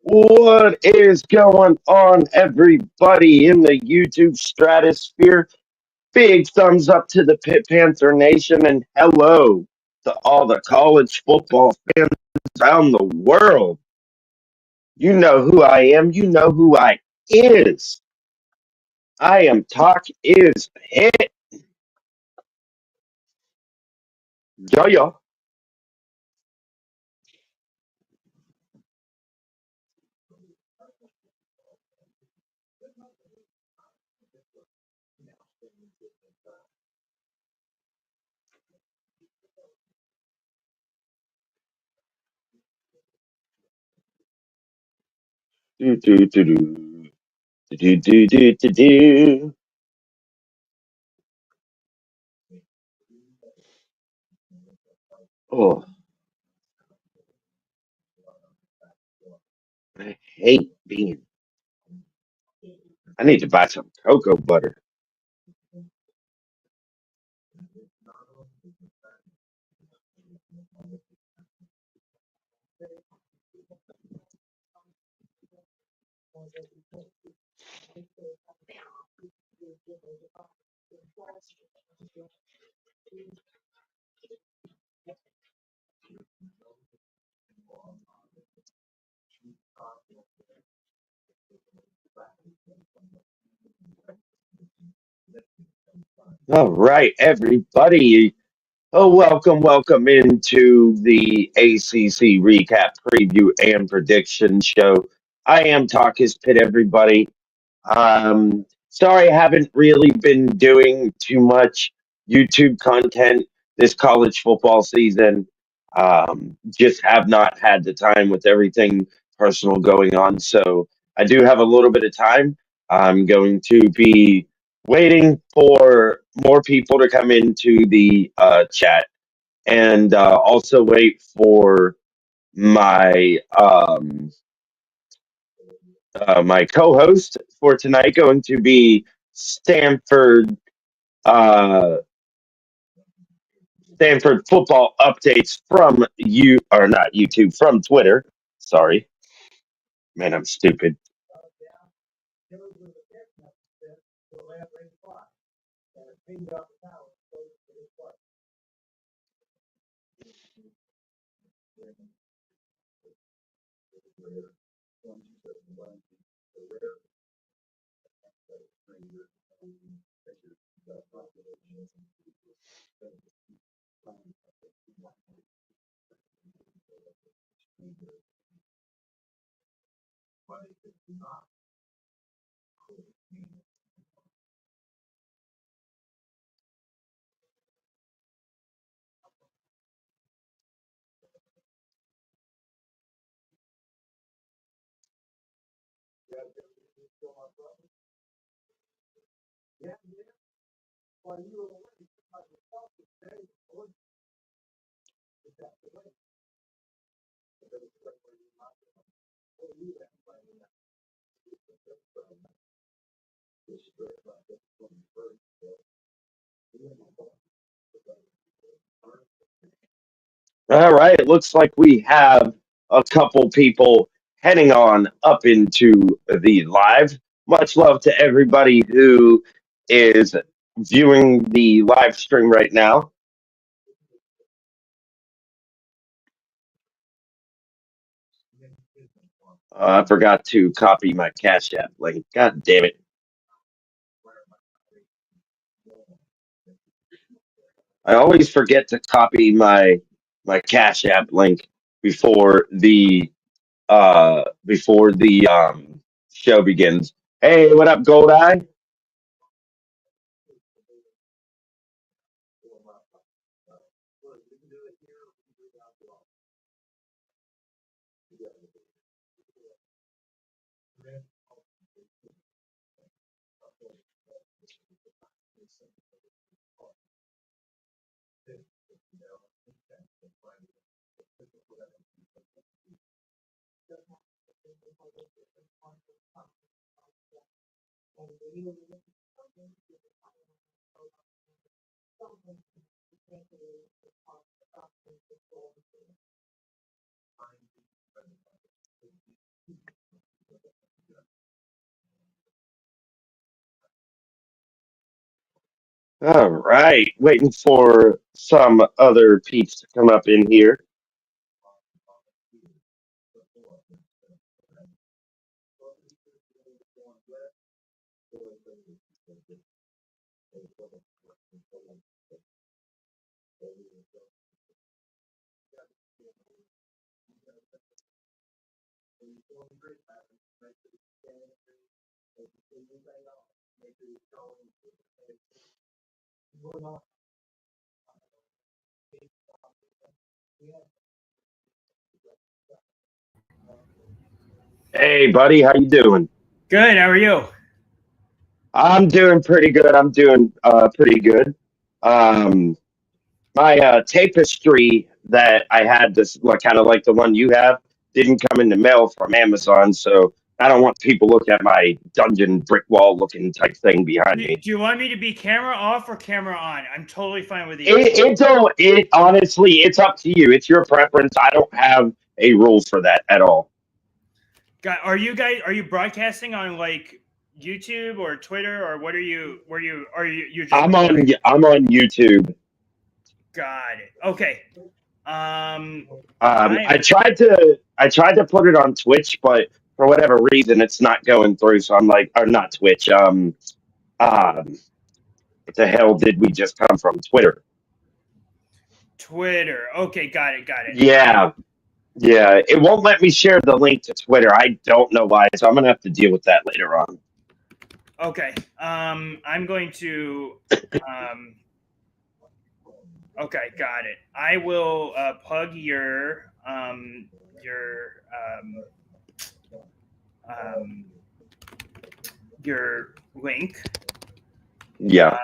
What is going on, everybody in the YouTube stratosphere? Big thumbs up to the Pitt Panther Nation, and hello to all the college football fans around the world. You know who I am. You know who I is. I am Talk-Is-PITT. Yo, yo. Do, do, do, do. Do, do, do, do, do. Oh, I hate being. I need to buy some cocoa butter. All right, everybody. Oh, welcome into the ACC recap, preview, and prediction show. I am Talk-Is-PITT, everybody. Sorry, I haven't really been doing too much YouTube content this college football season. Just have not had the time with everything personal going on. So I do have a little bit of time. I'm going to be waiting for more people to come into the chat and also wait for my my co-host for tonight going to be Stanford uh, Stanford football updates from you or not YouTube from Twitter. Sorry, man, I'm stupid. All right, it looks like we have a couple people heading on up into the live. Much love to everybody who is viewing the live stream right now. I forgot to copy my Cash App link. God damn it. I always forget to copy my Cash App link before the show begins. Hey, what up, Gold Eye? All right, waiting for some other peeps to come up in here. Hey, buddy, how you doing? Good. How are you? I'm doing pretty good. I'm doing pretty good. Um, my tapestry that I had, this like, kind of like the one you have, didn't come in the mail from Amazon, so I don't want people looking at my dungeon brick wall looking type thing behind Do, me. do you want me to be camera off or camera on? I'm totally fine with either. It honestly, it's up to you. It's your preference. I don't have a rule for that at all. Are you broadcasting on like YouTube or Twitter or what are you? You're just I'm recording? on YouTube. Got it. Okay. I I tried to put it on Twitch, but for whatever reason, it's not going through. So I'm like, or not Twitch. What the hell did we just come from? Twitter. Twitter. Okay, got it. Got it. Yeah, yeah. It won't let me share the link to Twitter. I don't know why. So I'm gonna have to deal with that later on. Okay. I'm going to. Um, okay, got it. I will plug your um, your link. Yeah.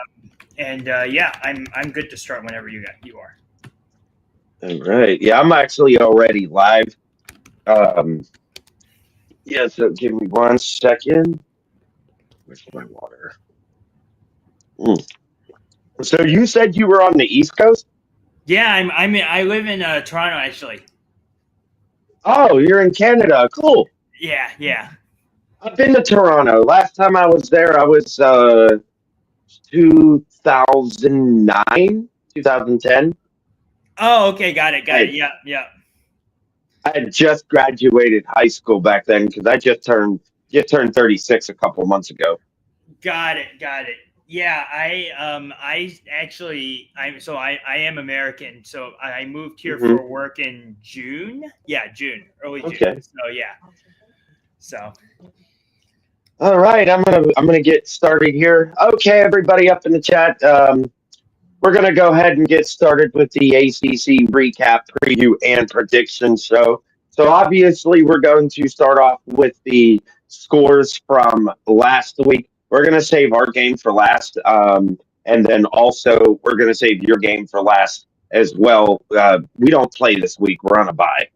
And yeah, I'm good to start whenever you are. All right. Yeah, I'm actually already live. Um, yeah. So give me 1 second. Where's my water? Mm. So you said you were on the East Coast? Yeah, I live in Toronto actually. Oh, you're in Canada. Cool. Yeah, yeah. I've been to Toronto. Last time I was there, I was 2009, 2010. Oh, okay, got it, got it. I Yeah, yeah. I had just graduated high school back then because I just turned 36 a couple months ago. Got it, got it. Yeah, I actually I am American, so I moved here Hmm. for work in June. Yeah, June, early June. Okay. So yeah, so All right. I'm gonna get started here. Okay, everybody up in the chat. We're going to go ahead and get started with the ACC recap, preview, and prediction show. So, obviously, we're going to start off with the scores from last week. We're going to save our game for last. And then also, we're going to save your game for last as well. We don't play this week, we're on a bye.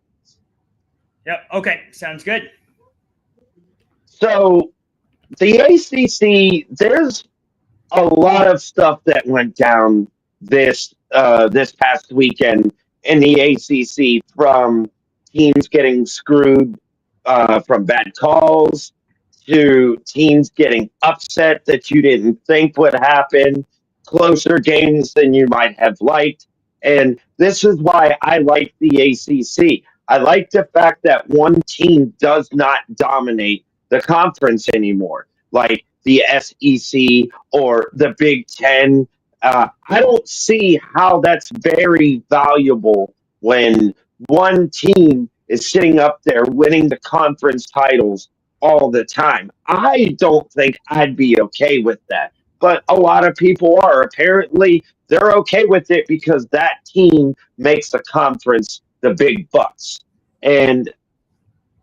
yep. Okay, sounds good. So, the ACC, there's a lot of stuff that went down this past weekend in the ACC, from teams getting screwed from bad calls to teams getting upset that you didn't think would happen, closer games than you might have liked. And this is why I like the ACC. I like the fact that one team does not dominate the conference anymore, like the SEC or the Big Ten. I don't see how that's very valuable when one team is sitting up there winning the conference titles all the time. I don't think I'd be okay with that. But a lot of people are. Apparently, they're okay with it because that team makes the conference the big bucks. And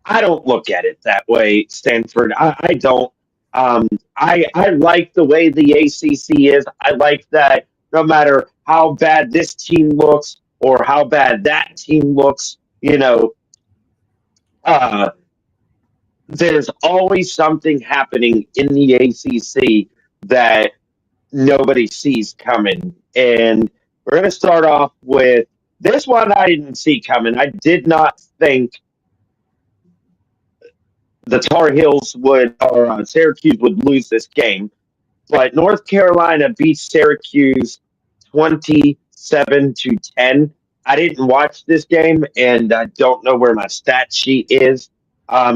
I don't look at it that way, Stanford. I don't. I like the way the ACC is. I like that no matter how bad this team looks or how bad that team looks, uh, there's always something happening in the ACC that nobody sees coming. And we're going to start off with this one I didn't see coming. I did not think the Tar Heels would, or Syracuse would lose this game, but North Carolina beat Syracuse 27-10. I didn't watch this game, and I don't know where my stat sheet is.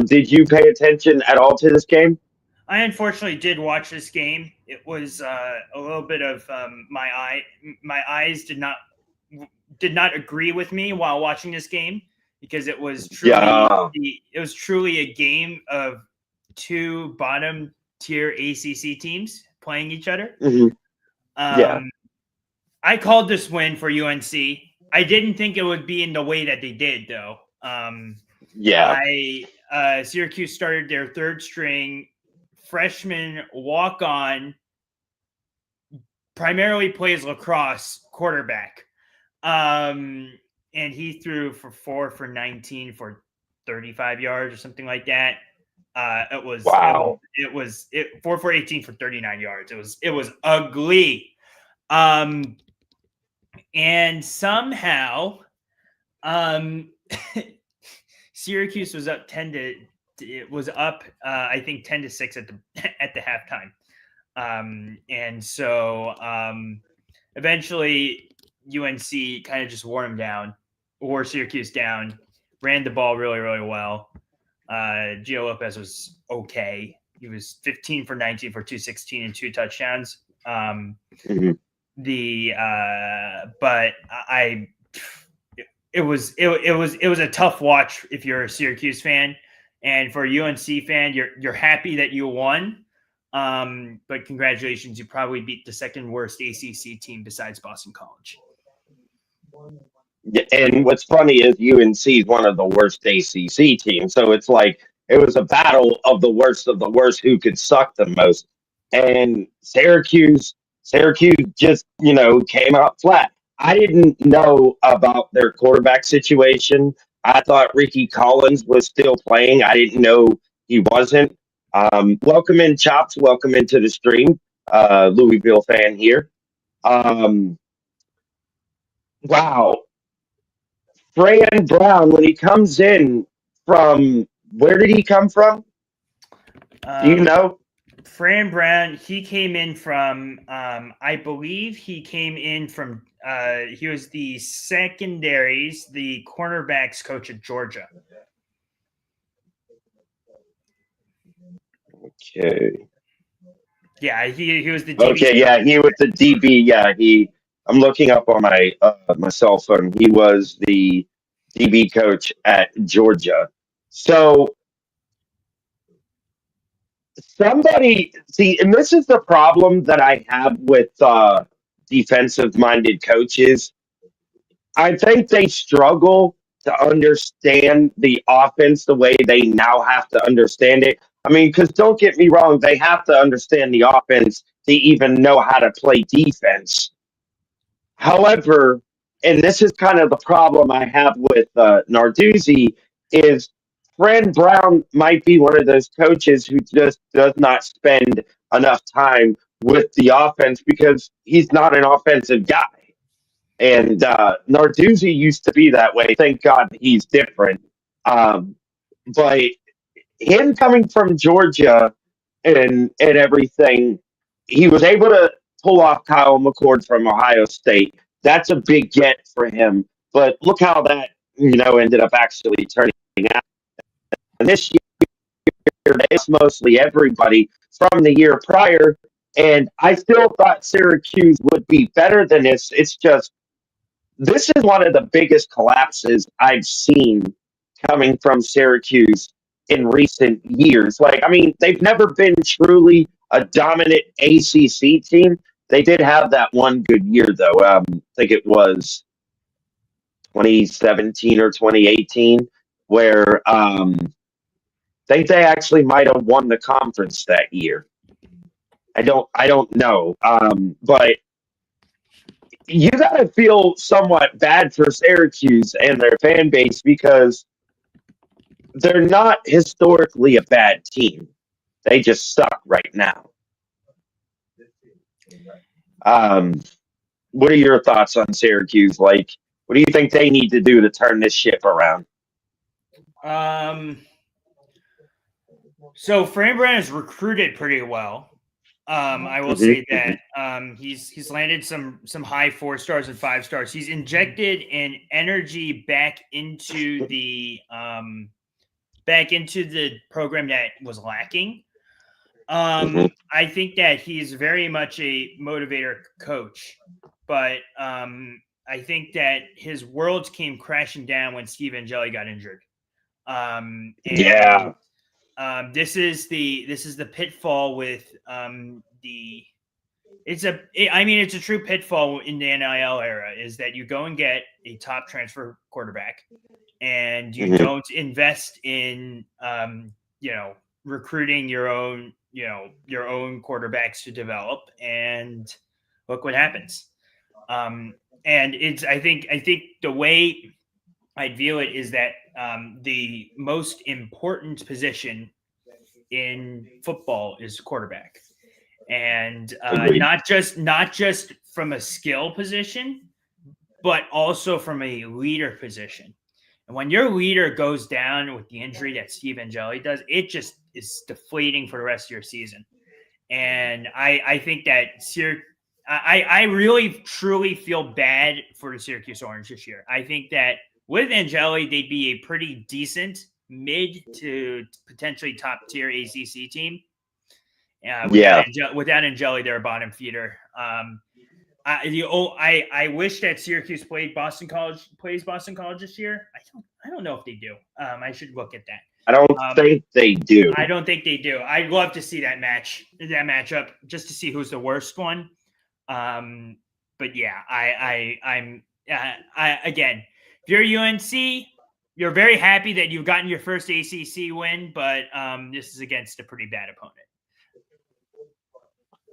Did you pay attention at all to this game? I unfortunately did watch this game. It was a little bit of my eyes did not agree with me while watching this game because it was Yeah. truly a game of two bottom tier ACC teams playing each other. Hmm. Yeah. I called this win for UNC. I didn't think it would be in the way that they did, though. Yeah. Syracuse started their third string freshman walk on, primarily plays lacrosse quarterback. And he threw for 4 for 19 for 35 yards or something like that. Wow. It was 4 for 18 for 39 yards. It was ugly. And somehow, Syracuse was up 10 to. It was up, I think 10-6 at the halftime, and so eventually UNC kind of just wore Syracuse down, ran the ball really really well. Gio Lopez was okay. He was 15 for 19 for 216 and 2 touchdowns. Mm-hmm. But it was a tough watch if you're a Syracuse fan, and for a UNC fan, you're happy that you won. But congratulations, you probably beat the second worst ACC team besides Boston College. And what's funny is UNC is one of the worst ACC teams, so it's like it was a battle of the worst who could suck the most. And Syracuse just came out flat. I didn't know about their quarterback situation. I thought Ricky Collins was still playing. I didn't know he wasn't. Welcome in, Chops. Welcome into the stream. Louisville fan here. Wow. Fran Brown, when he comes in from, where did he come from? Do you know? Fran Brown, he came in from, I believe he came in from, he was the secondaries, the cornerbacks coach at Georgia. Okay. Yeah, he was the DB. Okay, yeah, he was the DB. Yeah, I'm looking up on my cell phone. He was the DB coach at Georgia. So somebody see, and this is the problem that I have with defensive minded coaches. I think they struggle to understand the offense the way they now have to understand it. I mean, because don't get me wrong, they have to understand the offense to even know how to play defense. However, and this is kind of the problem I have with Narduzzi, is Fran Brown might be one of those coaches who just does not spend enough time with the offense because he's not an offensive guy. And Narduzzi used to be that way. Thank God he's different. But him coming from Georgia and everything, he was able to pull off Kyle McCord from Ohio State. That's a big get for him. But look how that ended up actually turning out. And this year, it's mostly everybody from the year prior. And I still thought Syracuse would be better than this. It's just this is one of the biggest collapses I've seen coming from Syracuse in recent years. Like, I mean, they've never been truly a dominant ACC team. They did have that one good year, though. I think it was 2017 or 2018, where I think they actually might have won the conference that year. I don't know, but you got to feel somewhat bad for Syracuse and their fan base because they're not historically a bad team. They just suck right now. What are your thoughts on Syracuse? Like, what do you think they need to do to turn this ship around? So Fran Brown is recruited pretty well. I will Mhm, say that he's landed some high 4 stars and 5 stars. He's injected an energy back into the program that was lacking. mhm. I think that he's very much a motivator coach, but I think that his worlds came crashing down when Steve Angeli got injured. And Yeah, this is the pitfall with the it's a true pitfall in the NIL era is that you go and get a top transfer quarterback and you mhm. don't invest in recruiting your own quarterbacks to develop, and look what happens. And it's I think the way I view it is that the most important position in football is quarterback, and Agreed. not just from a skill position, but also from a leader position. And when your leader goes down with the injury that Steve Angeli does, it just is deflating for the rest of your season. And I think that I really truly feel bad for the Syracuse Orange this year. I think that with Angeli, they'd be a pretty decent mid to potentially top tier ACC team. Yeah, Without Angeli, they're a bottom feeder. I wish that Syracuse plays Boston College this year. I don't know if they do. I should look at that. I don't Um, think they do. I don't think they do. I'd love to see that matchup, just to see who's the worst one. But yeah, again, if you're UNC, you're very happy that you've gotten your first ACC win, but this is against a pretty bad opponent.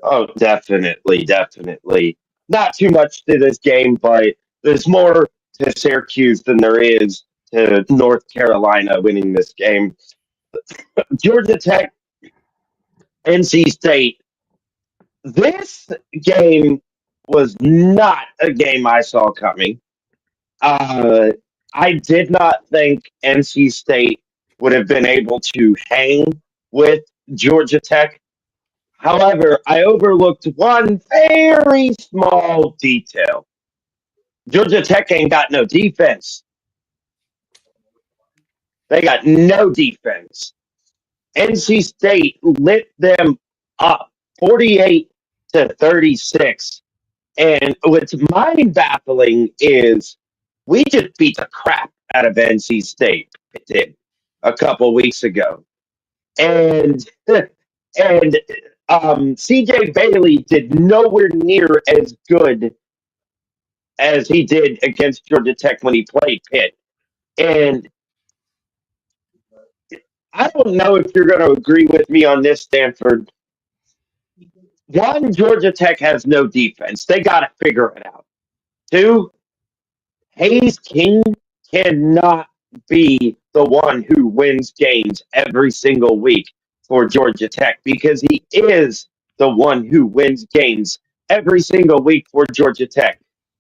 Oh, definitely, definitely. Not too much to this game, but there's more to Syracuse than there is to North Carolina winning this game. Georgia Tech, NC State. This game was not a game I saw coming. Uh, I did not think NC State would have been able to hang with Georgia Tech. However, I overlooked one very small detail. Georgia Tech ain't got no defense. They got no defense. NC State lit them up 48-36. And what's mind baffling is we just beat the crap out of NC State. It did a couple weeks ago. And CJ Bailey did nowhere near as good as he did against Georgia Tech when he played Pitt. And I don't know if you're going to agree with me on this, Stanford. One, Georgia Tech has no defense. They got to figure it out. Two, Hayes King cannot be the one who wins games every single week for Georgia Tech because he is the one who wins games every single week for Georgia Tech.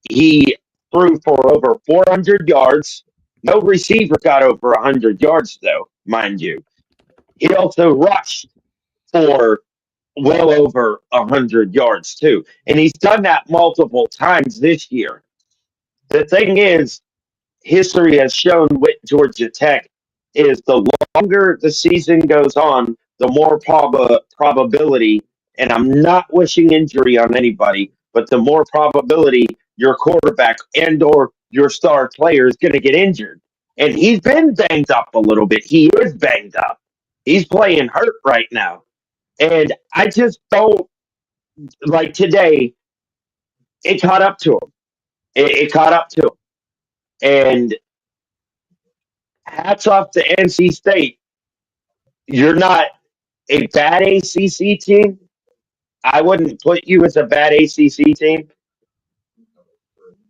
He threw for over 400 yards. No receiver got over 100 yards, though, mind you. He also rushed for well over 100 yards, too. And he's done that multiple times this year. The thing is, history has shown with Georgia Tech is the longer the season goes on, the more probability, and I'm not wishing injury on anybody, but the more probability your quarterback and or your star player is going to get injured. And he's been banged up a little bit. He is banged up. He's playing hurt right now. And I just don't like today. It caught up to him. It caught up to him. And hats off to NC State. You're not a bad ACC team. I wouldn't put you as a bad ACC team,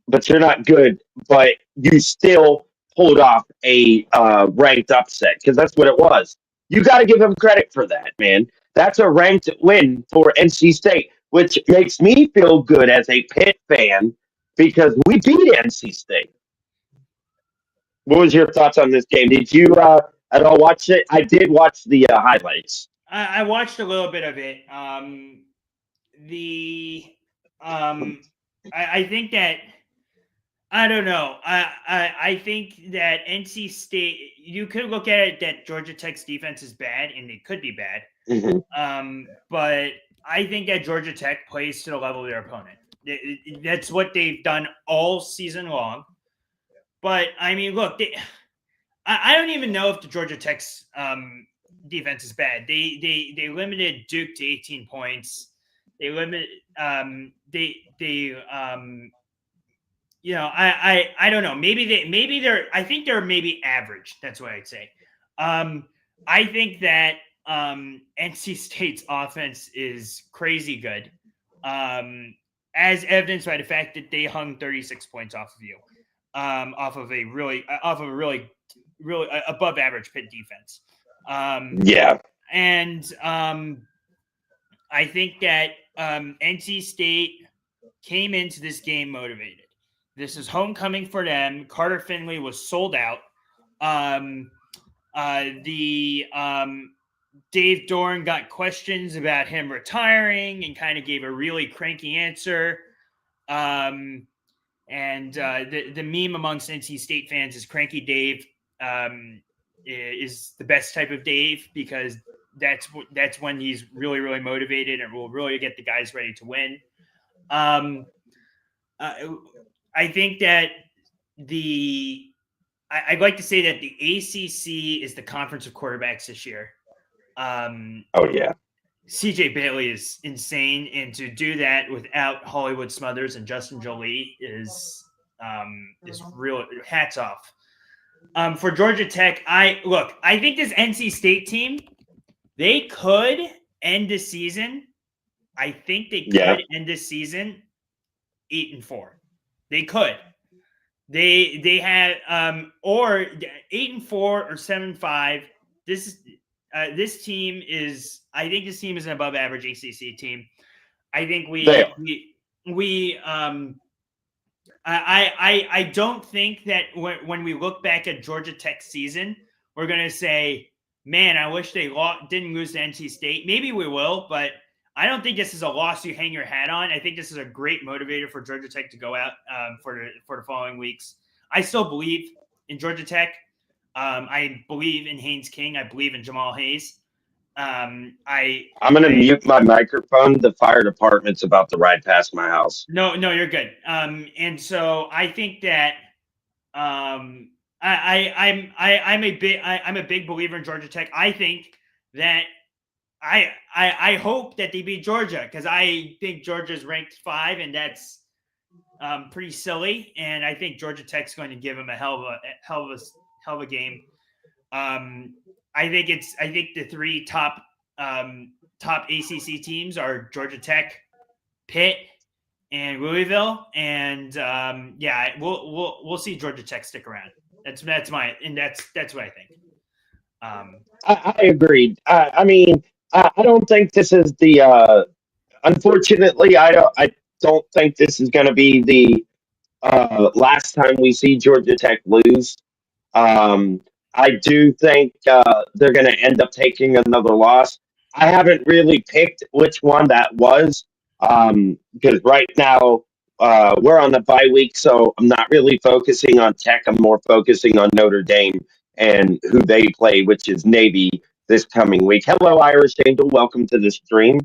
but you're not good. But you still pulled off a ranked upset because that's what it was. You got to give them credit for that, man. That's a ranked win for NC State, which makes me feel good as a Pitt fan because we beat NC State. What was your thoughts on this game? Did you I don't watch it. I did watch the highlights. I watched a little bit of it. The I think that I don't know. I think that NC State. You could look at it that Georgia Tech's defense is bad, and it could be bad. But I think that Georgia Tech plays to the level of their opponent. That's what they've done all season long. But I mean, look, I don't even know if the Georgia Tech's defense is bad. They limited Duke to 18 points. They limited I don't know. Maybe they're I think they're maybe average. That's what I'd say. I think that NC State's offense is crazy good, as evidenced by the fact that they hung 36 points off of you, off of a really above average Pitt defense. Yeah. And I think that NC State came into this game motivated. This is homecoming for them. Carter Finley was sold out. Dave Dorn got questions about him retiring and kind of gave a really cranky answer. And the meme amongst NC State fans is Cranky Dave is the best type of Dave, because that's when he's really, really motivated and will really get the guys ready to win. I think that I'd like to say that the ACC is the conference of quarterbacks this year. Oh yeah, CJ Bailey is insane, and to do that without Hollywood Smothers and Justin Jolie is real. Hats off. For Georgia Tech, I think this NC State team, they could end the season. I think they could end this season 8-4. They could. They had or 8-4 or 7-5. This team is. I think this team is an above average ACC team. I think I don't think that when we look back at Georgia Tech's season, we're going to say, man, I wish they didn't lose to NC State. Maybe we will, but I don't think this is a loss you hang your hat on. I think this is a great motivator for Georgia Tech to go out for the following weeks. I still believe in Georgia Tech. I believe in Haynes King. I believe in Jamal Hayes. I'm going to mute my microphone. The fire department's about to ride past my house. No, you're good. And so I think that I'm a big believer in Georgia Tech. I think that I hope that they beat Georgia, because I think Georgia's ranked 5, and that's pretty silly. And I think Georgia Tech's going to give them a hell of a game. I think the 3 top ACC teams are Georgia Tech, Pitt, and Louisville, and we'll see Georgia Tech stick around. That's what I think. I agreed. I mean, I don't think this is the. Unfortunately, I don't think this is going to be the last time we see Georgia Tech lose. I do think they're going to end up taking another loss. I haven't really picked which one that was, because right now we're on the bye week, so I'm not really focusing on Tech. I'm more focusing on Notre Dame and who they play, which is Navy this coming week. Hello, Irish Angel. Welcome to the stream.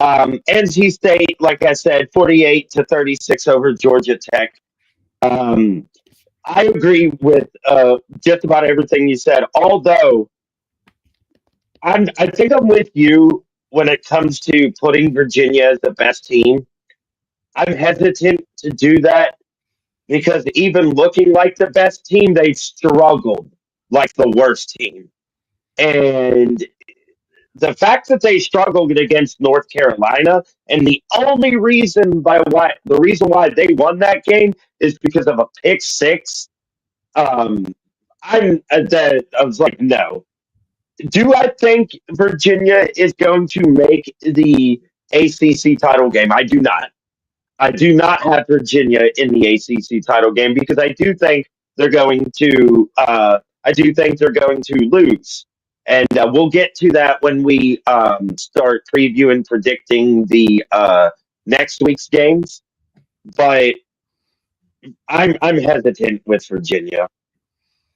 NC State, like I said, 48-36 over Georgia Tech. I agree with just about everything you said, although I think I'm with you when it comes to putting Virginia as the best team. I'm hesitant to do that because even looking like the best team, they struggled like the worst team. And the fact that they struggled against North Carolina, and the only reason why they won that game is because of a pick 6. I was like, no. Do I think Virginia is going to make the ACC title game? I do not. I do not have Virginia in the ACC title game because I do think they're going to I do think they're going to lose. And we'll get to that when we start previewing, predicting the next week's games. But I'm hesitant with Virginia.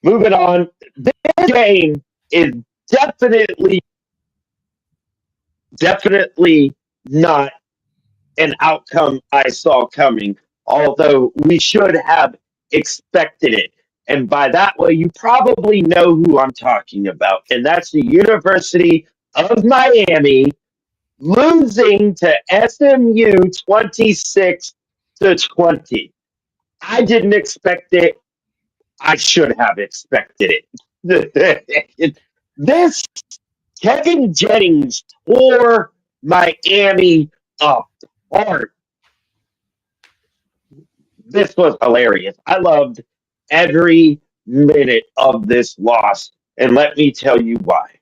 Moving on, this game is definitely not an outcome I saw coming, although we should have expected it. And by that way, you probably know who I'm talking about, and that's the University of Miami losing to SMU 26-20. I didn't expect it. I should have expected it. This Kevin Jennings tore Miami apart. This was hilarious. I loved every minute of this loss, and let me tell you why.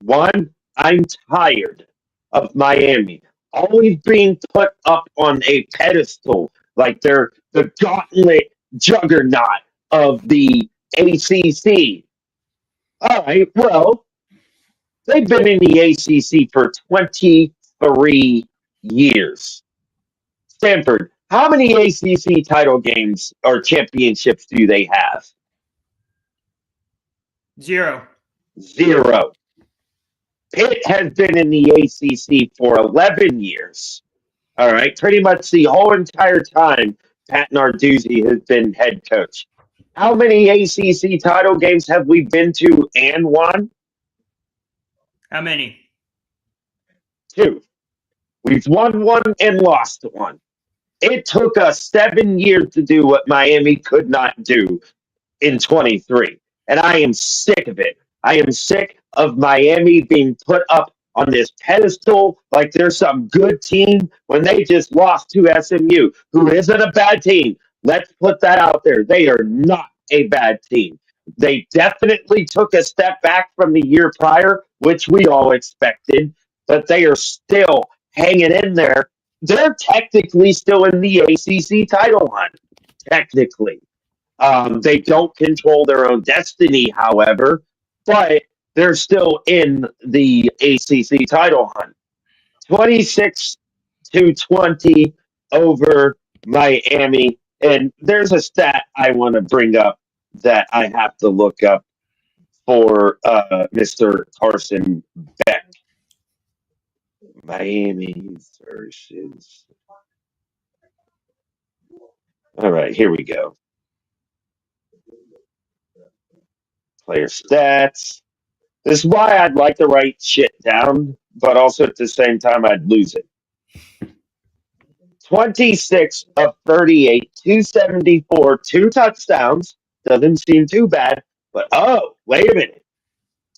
One, I'm tired of Miami always being put up on a pedestal like they're the gauntlet juggernaut of the ACC. All right, well, they've been in the ACC for 23 years. Stanford, how many ACC title games or championships do they have? 0. 0. Pitt has been in the ACC for 11 years. All right, pretty much the whole entire time Pat Narduzzi has been head coach. How many ACC title games have we been to and won? How many? 2. We've won one and lost one. It took us 7 years to do what Miami could not do in 23. And I am sick of it. I am sick of Miami being put up on this pedestal like there's some good team when they just lost to SMU, who isn't a bad team. Let's put that out there. They are not a bad team. They definitely took a step back from the year prior, which we all expected, but they are still hanging in there. They're technically still in the ACC title hunt, technically. They don't control their own destiny, however, but they're still in the ACC title hunt. 26-20 over Miami. And there's a stat I want to bring up that I have to look up for Mr. Carson Beck. Miami versus. All right, here we go. Player stats. This is why I'd like to write shit down, but also at the same time, I'd lose it. 26 of 38, 274, 2 touchdowns. Doesn't seem too bad, but oh, wait a minute.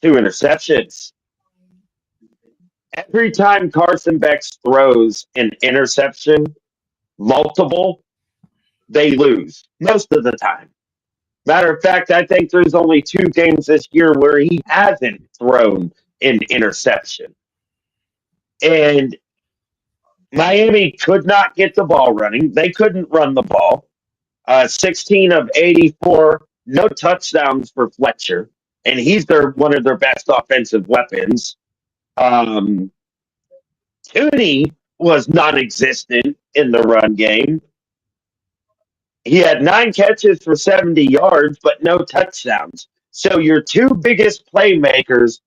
2 interceptions. Every time Carson Beck throws an interception, multiple, they lose most of the time. Matter of fact, I think there's only 2 games this year where he hasn't thrown an interception. And Miami could not get the ball running. They couldn't run the ball. 16 of 84, no touchdowns for Fletcher, and he's one of their best offensive weapons. Tooney was non-existent in the run game. He had 9 catches for 70 yards, but no touchdowns. So your 2 biggest playmakers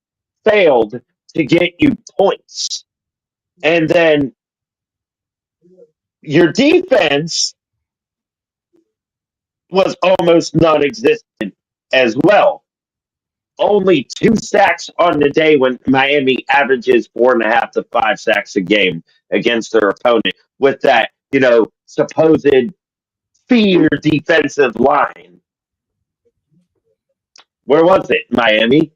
failed to get you points. And then your defense was almost non-existent as well. Only 2 sacks on the day when Miami averages 4.5 to 5 sacks a game against their opponent with that, supposed fear defensive line. Where was it, Miami?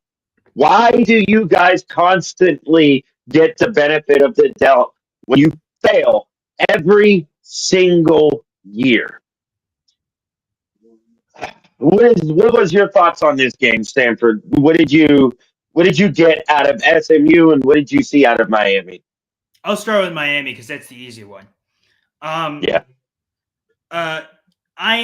Why do you guys constantly get the benefit of the doubt when you fail every single year? What was your thoughts on this game, Stanford? What did you get out of SMU, and what did you see out of Miami? I'll start with Miami because that's the easy one. Yeah. I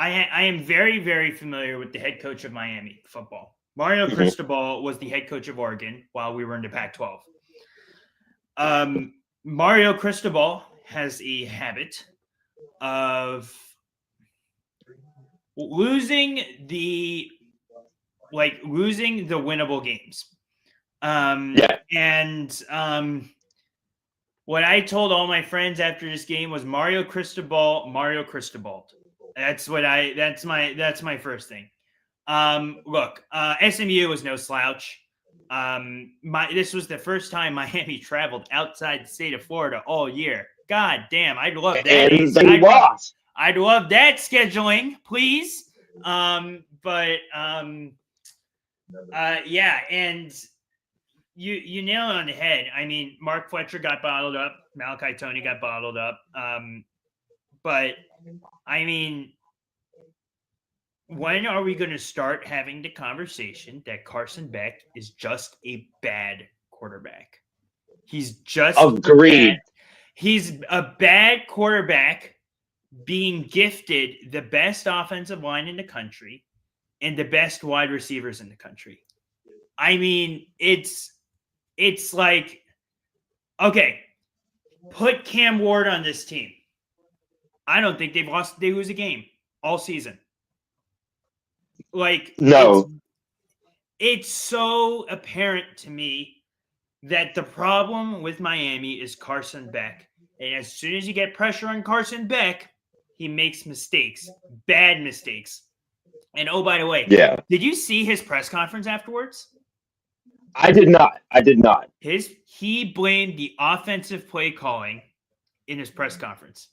I am very, very familiar with the head coach of Miami football. Mario Mhm. Cristobal was the head coach of Oregon while we were in the Pac-12. Mario Cristobal has a habit of losing the winnable games. Yeah. And what I told all my friends after this game was Mario Cristobal. That's my first thing. Look, SMU was no slouch. This was the first time Miami traveled outside the state of Florida all year. God damn, I'd love that. And they lost. I'd love that scheduling, please. Yeah, and you nail it on the head. I mean, Mark Fletcher got bottled up. Malachi Tony got bottled up. But I mean, when are we going to start having the conversation that Carson Beck is just a bad quarterback? He's just agreed. He's a bad quarterback being gifted the best offensive line in the country and the best wide receivers in the country. I mean, it's like, okay, put Cam Ward on this team. I don't think they lose a game all season. Like, no, it's so apparent to me that the problem with Miami is Carson Beck. And as soon as you get pressure on Carson Beck, he makes mistakes, bad mistakes. And oh, by the way, did you see his press conference afterwards? I did not. He blamed the offensive play calling in his press conference.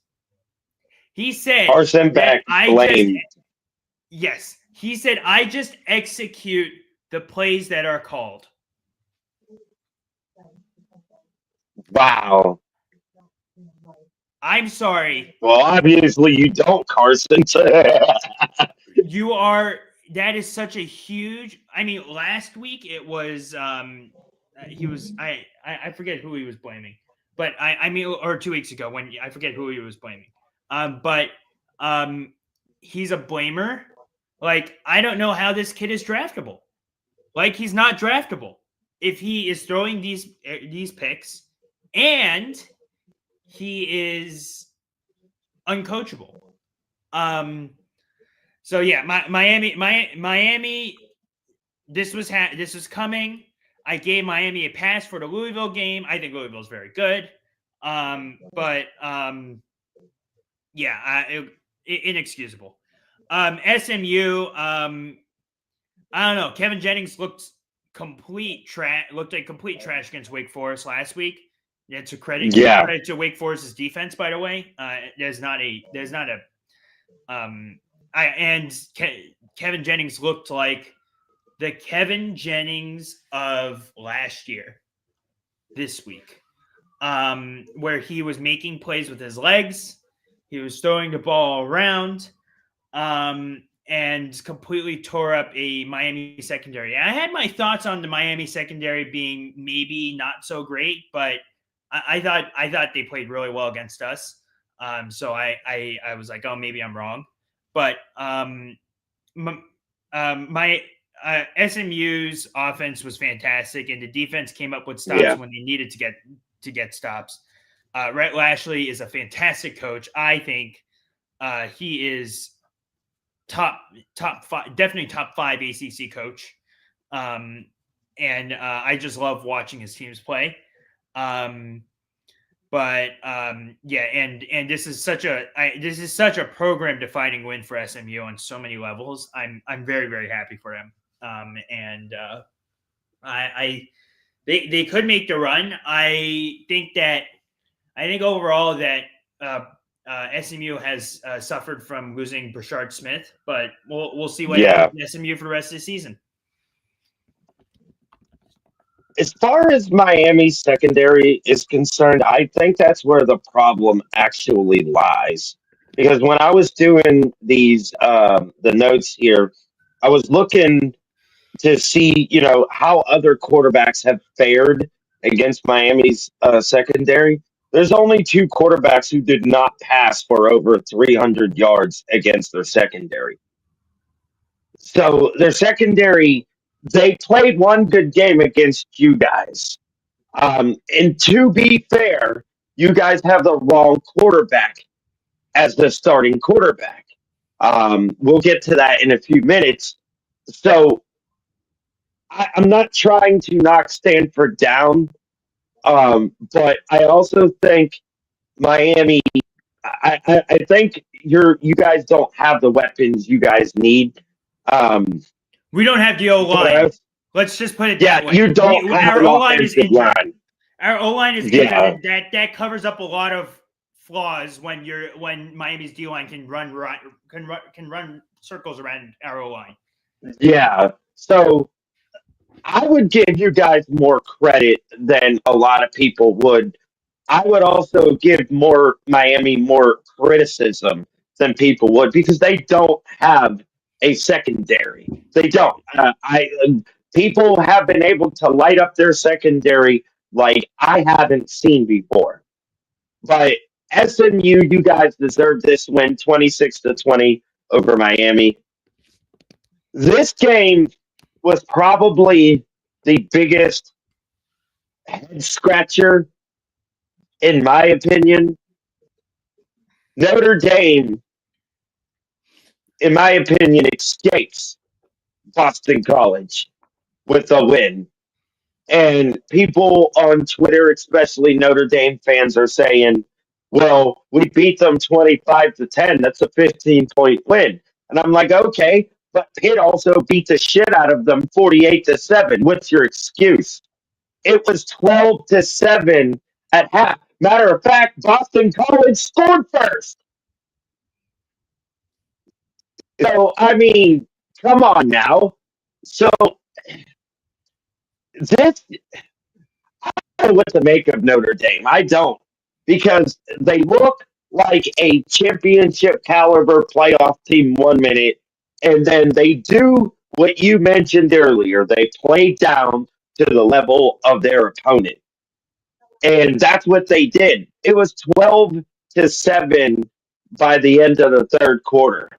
He said Carson Beck blamed. Yes. He said, I just execute the plays that are called. Wow. I'm sorry. Well, obviously you don't, Carson. That is such a huge, I mean, last week it was, I forget who he was blaming, but I mean, or 2 weeks ago when I forget who he was blaming. But he's a blamer. Like, I don't know how this kid is draftable. Like, he's not draftable if he is throwing these picks and he is uncoachable. So yeah, Miami. This was coming. I gave Miami a pass for the Louisville game. I think Louisville's very good. Inexcusable. SMU. I don't know. Kevin Jennings looked like complete trash against Wake Forest last week. That's a credit. Yeah. Credit to Wake Forest's defense, by the way. Kevin Jennings looked like the Kevin Jennings of last year this week, where he was making plays with his legs. He was throwing the ball around, and completely tore up a Miami secondary. I had my thoughts on the Miami secondary being maybe not so great, but I thought they played really well against us. So I was like, oh, maybe I'm wrong. But my SMU's offense was fantastic, and the defense came up with stops when they needed to get stops. Rhett Lashley is a fantastic coach. I think he is top five, definitely top 5 ACC coach. And I just love watching his teams play. And this is such a program defining win for SMU on so many levels. I'm very, very happy for them. They could make the run. I think overall that SMU has suffered from losing Brashard Smith, but we'll see what happens with SMU for the rest of the season. As far as Miami's secondary is concerned, I think that's where the problem actually lies. Because when I was doing these the notes here, I was looking to see, how other quarterbacks have fared against Miami's secondary. There's only two quarterbacks who did not pass for over 300 yards against their secondary. So their secondary, they played one good game against you guys. And to be fair, you guys have the wrong quarterback as the starting quarterback. We'll get to that in a few minutes. So I'm not trying to knock Stanford down, but I also think Miami. I think you guys don't have the weapons you guys need. Um, We don't have the O line. Let's just put it that way. You don't have Our an O line is offensive injured. line. Our O line is Yeah. injured. That covers up a lot of flaws when Miami's D line can run circles around our O line. Yeah. So I would give you guys more credit than a lot of people would. I would also give Miami more criticism than people would because they don't have a secondary. They don't. People have been able to light up their secondary like I haven't seen before. But SMU, you guys deserve this win, 26-20 over Miami. This game was probably the biggest head scratcher, in my opinion. Notre Dame, in my opinion, escapes Boston College with a win. And people on Twitter, especially Notre Dame fans, are saying, well, we beat them 25-10. That's a 15-point win. And I'm like, okay, but Pitt also beat the shit out of them 48-7. What's your excuse? It was 12-7 at half. Matter of fact, Boston College scored first. So, I mean, come on now. So, this, I don't know what to make of Notre Dame. I don't. Because they look like a championship caliber playoff team 1 minute, and then they do what you mentioned earlier. They play down to the level of their opponent. And that's what they did. It was 12-7 by the end of the third quarter.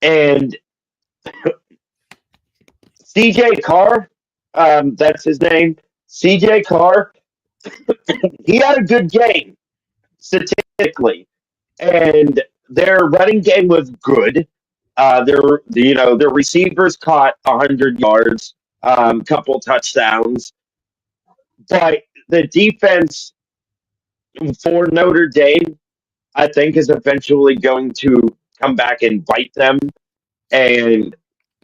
And CJ Carr, that's his name. CJ Carr, he had a good game statistically, and their running game was good. Their receivers caught 100 yards, couple touchdowns, but the defense for Notre Dame, I think, is eventually going to come back and bite them. And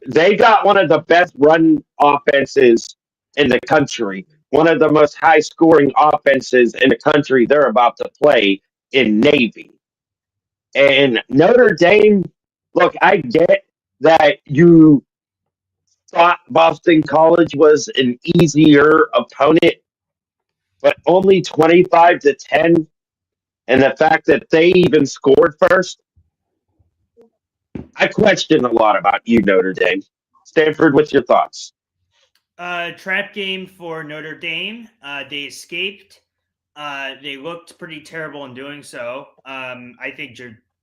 they got one of the best run offenses in the country, one of the most high scoring offenses in the country they're about to play in Navy. And Notre Dame, look, I get that you thought Boston College was an easier opponent, but only 25-10. And the fact that they even scored first, I question a lot about you, Notre Dame. Stanford, what's your thoughts? Trap game for Notre Dame. They escaped. They looked pretty terrible in doing so. I think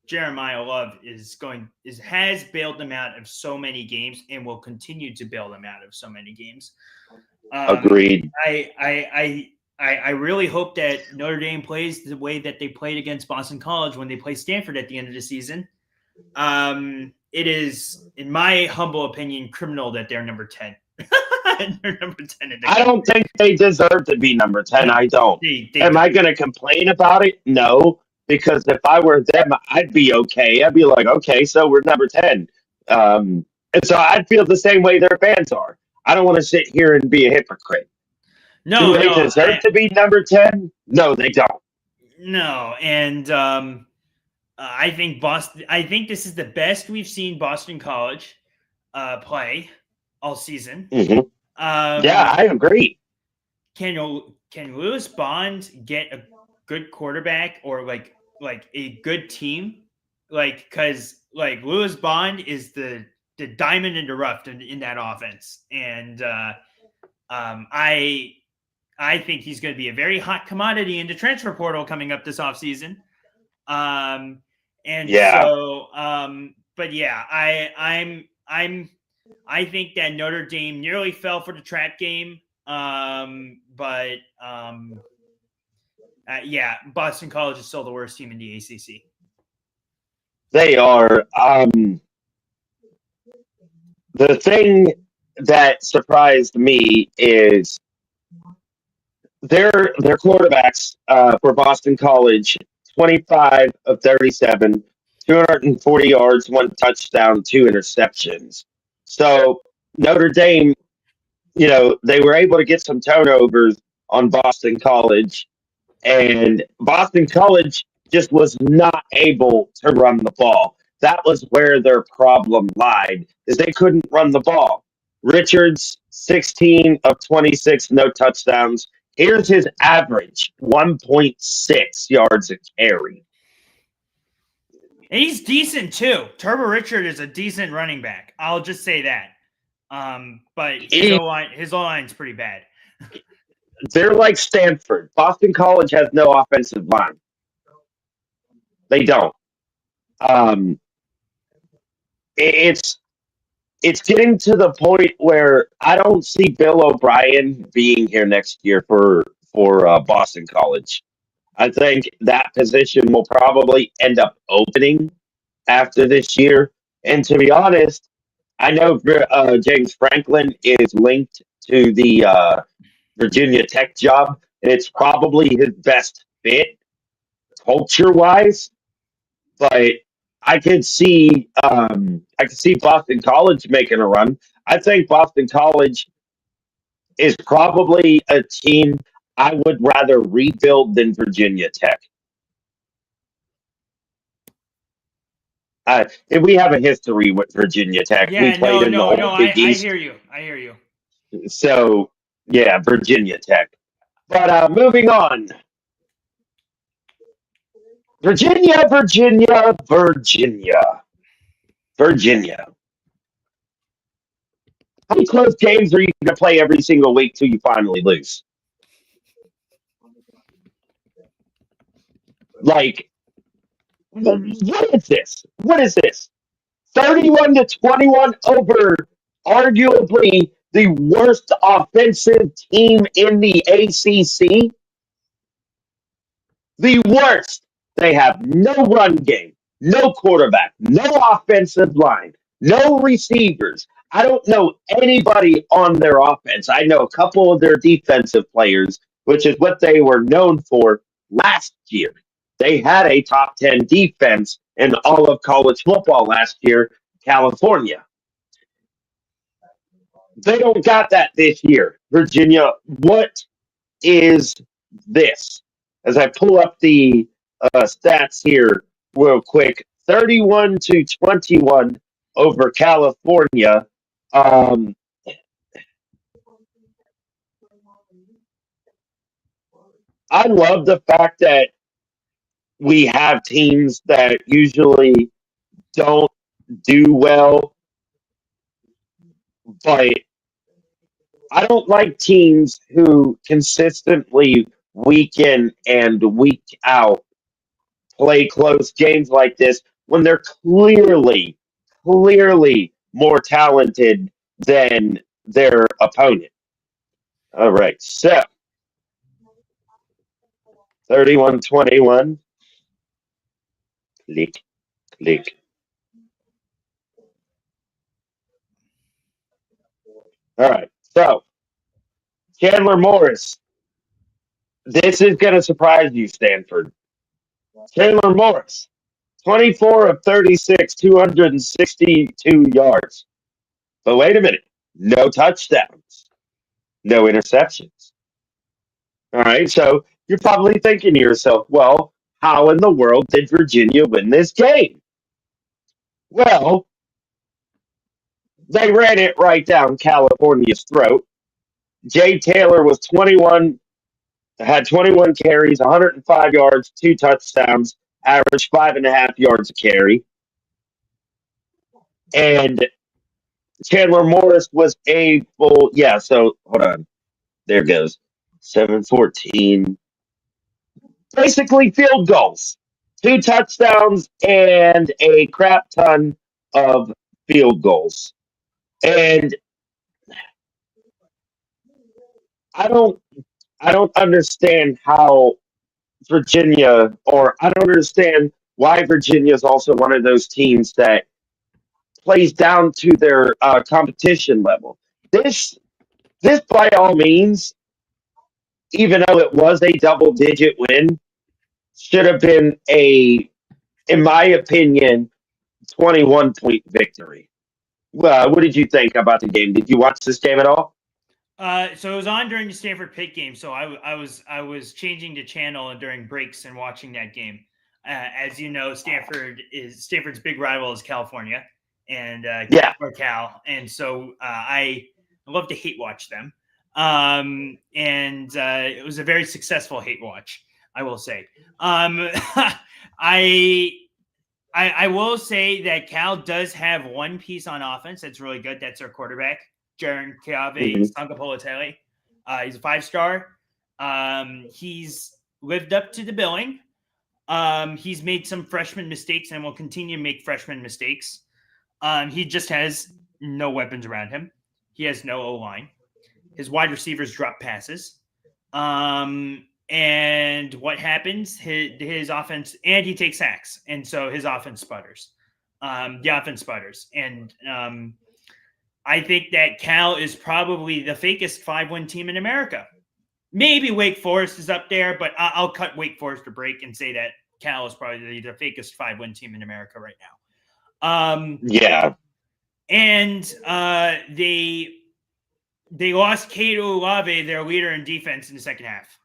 Jeremiah Love has bailed them out of so many games and will continue to bail them out of so many games. Agreed. I really hope that Notre Dame plays the way that they played against Boston College when they play Stanford at the end of the season. It is, in my humble opinion, criminal that they're number 10. They're number 10 in the I don't think they deserve to be number 10. I don't. Am I going to complain about it? No, because if I were them, I'd be okay. I'd be like, okay, so we're number 10. And so I'd feel the same way their fans are. I don't want to sit here and be a hypocrite. Do they deserve to be number 10? No, they don't. No, and I think this is the best we've seen Boston College play all season. Mm-hmm. Yeah, I agree. Can Lewis Bond get a good quarterback or like a good team? Because Lewis Bond is the diamond in the rough in that offense, and I I think he's going to be a very hot commodity in the transfer portal coming up this offseason. And Yeah, so, but yeah, I think that Notre Dame nearly fell for the trap game. But yeah, Boston College is still the worst team in the ACC. they are. The thing that surprised me is their quarterbacks for Boston College, 25 of 37, 240 yards, one touchdown, two interceptions. So Notre Dame, they were able to get some turnovers on Boston College, and Boston College just was not able to run the ball. That was where their problem lied, is they couldn't run the ball. Richards, 16 of 26, no touchdowns. Here's his average, 1.6 yards a carry. And he's decent too. Turbo Richard is a decent running back. I'll just say that. But his O-line's pretty bad. They're like Stanford. Boston College has no offensive line. They don't. Um, it's getting to the point where I don't see Bill O'Brien being here next year for Boston College. I think that position will probably end up opening after this year. And to be honest, I know James Franklin is linked to the Virginia Tech job, and it's probably his best fit culture wise. But I could see Boston College making a run. I think Boston College is probably a team I would rather rebuild than Virginia Tech. And we have a history with Virginia Tech. We Yeah, played in the old Big I East. hear you. I hear you. So, yeah, Virginia Tech. But moving on. Virginia, Virginia, Virginia, Virginia. How many close games are you going to play every single week till you finally lose? Like, what is this? What is this? 31 to 21 over arguably the worst offensive team in the ACC. The worst. They have no run game, no quarterback, no offensive line, no receivers. I don't know anybody on their offense. I know a couple of their defensive players, which is what they were known for last year. They had a top 10 defense in all of college football last year, California. They don't got that this year. Virginia, what is this? As I pull up the stats here real quick, 31 to 21 over California. Um, I love the fact that we have teams that usually don't do well, but I don't like teams who consistently week in and week out play close games like this when they're clearly more talented than their opponent. All right, so 31-21. Click, click. All right, so Chandler Morris. This is going to surprise you, Stanford. Chandler Morris, 24 of 36, 262 yards. But wait a minute, no touchdowns, no interceptions. All right, so you're probably thinking to yourself, well, how in the world did Virginia win this game? Well, they ran it right down California's throat. Jay Taylor was 21, had 21 carries, 105 yards, two touchdowns, averaged 5.5 yards a carry. And Chandler Morris was able, yeah, so hold on. There it goes. 7-14. Basically field goals. 2 touchdowns and a crap ton of field goals. And I don't I don't understand how Virginia, or I don't understand why Virginia is also one of those teams that plays down to their competition level. This this by all means, even though it was a double digit win, should have been in my opinion, 21-point victory. Well, what did you think about the game? Did you watch this game at all? So it was on during the Stanford Pitt game. So I was changing the channel during breaks and watching that game. As you know, Stanford's big rival is California and Yeah. Cal, and so I love to hate watch them. And it was a very successful hate watch, I will say. I will say that Cal does have one piece on offense that's really good. That's their quarterback, Jaron Mm-hmm. Sangapolatele. He's a 5-star. He's lived up to the billing. He's made some freshman mistakes and will continue to make freshman mistakes. He just has no weapons around him. He has no O-line. His wide receivers drop passes. And what happens? His offense, and he takes sacks, and so his offense sputters. The offense sputters, and I think that Cal is probably the fakest 5-win team in America. Maybe Wake Forest is up there, but I'll cut Wake Forest a break and say that Cal is probably the fakest 5-win team in America right now. Yeah. And they lost Cato Olave, their leader in defense, in the second half.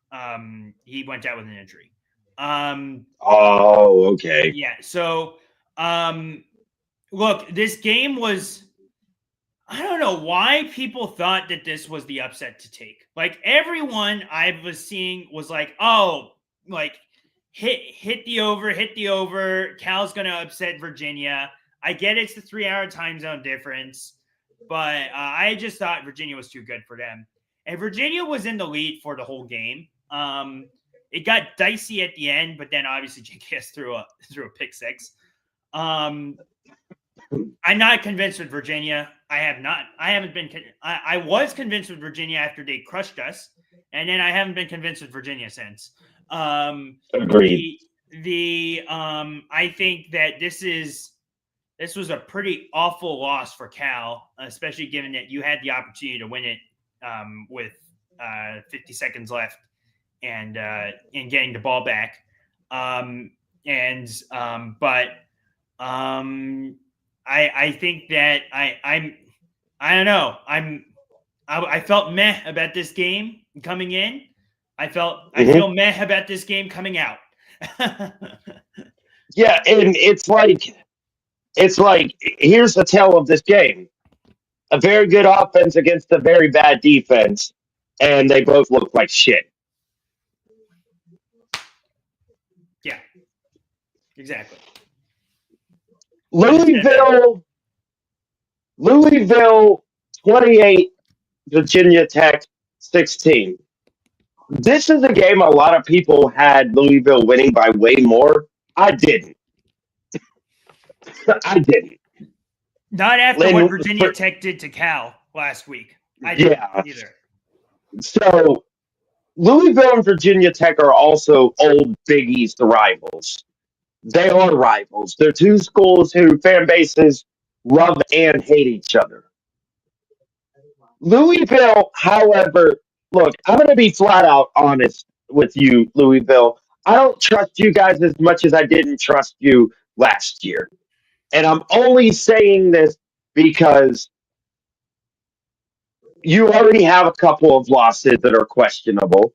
He went out with an injury. Oh, okay. Yeah. So, look, this game was. I don't know why people thought that this was the upset to take. Like everyone I was seeing was like, "Oh, like hit the over. Cal's gonna upset Virginia." I get it's the 3-hour time zone difference, but I just thought Virginia was too good for them. And Virginia was in the lead for the whole game. It got dicey at the end, but then obviously JKS threw a pick six. I'm not convinced with Virginia. I haven't been. I was convinced with Virginia after they crushed us, and then I haven't been convinced with Virginia since. Agreed. I think that this was a pretty awful loss for Cal, especially given that you had the opportunity to win it with 50 seconds left and getting the ball back. I think that I don't know. I felt meh about this game coming in. I feel meh about this game coming out. Yeah, and it's like here's the tale of this game: a very good offense against a very bad defense, and they both look like shit. Yeah, exactly. Louisville 28, Virginia Tech 16. This is a game a lot of people had Louisville winning by way more. I didn't. I didn't. Not after what Virginia Tech did to Cal last week. I didn't either. So Louisville and Virginia Tech are also old Big East rivals. They are rivals. They're two schools who fan bases love and hate each other. Louisville, however, look, I'm going to be flat out honest with you, Louisville. I don't trust you guys as much as I didn't trust you last year. And I'm only saying this because you already have a couple of losses that are questionable.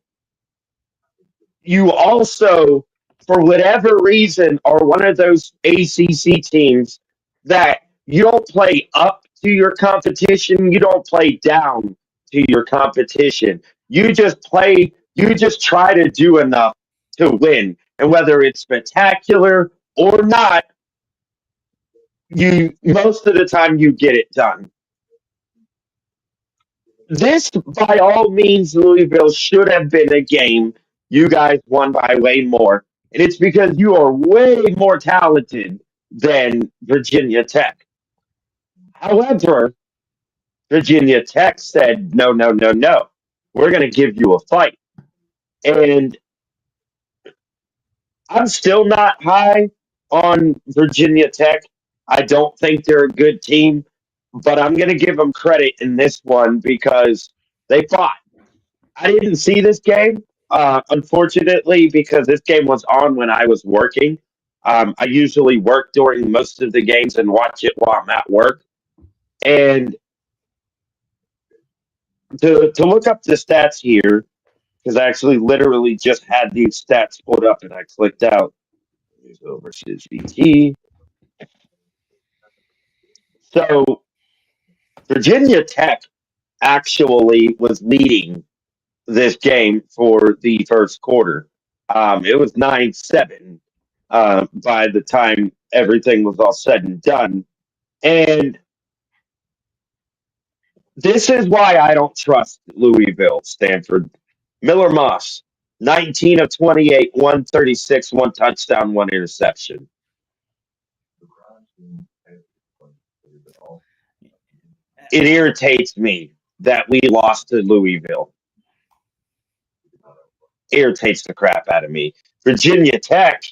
You also, for whatever reason, are one of those ACC teams that you don't play up to your competition, you don't play down to your competition. You just try to do enough to win. And whether it's spectacular or not, you most of the time you get it done. This, by all means, Louisville should have been a game you guys won by way more. And it's because you are way more talented than Virginia Tech. However, Virginia Tech said, no, no, no, no. We're going to give you a fight. And I'm still not high on Virginia Tech. I don't think they're a good team, but I'm going to give them credit in this one because they fought. I didn't see this game, unfortunately, because this game was on when I was working. I usually work during most of the games and watch it while I'm at work. And to look up the stats here, because I actually literally just had these stats pulled up and I clicked out Louisville versus VT. So Virginia Tech actually was leading this game for the first quarter. It was 9-7 by the time everything was all said and done. And this is why I don't trust Louisville, Stanford. Miller Moss, 19 of 28, 136, one touchdown, one interception. It irritates me that we lost to Louisville. Irritates the crap out of me. Virginia Tech,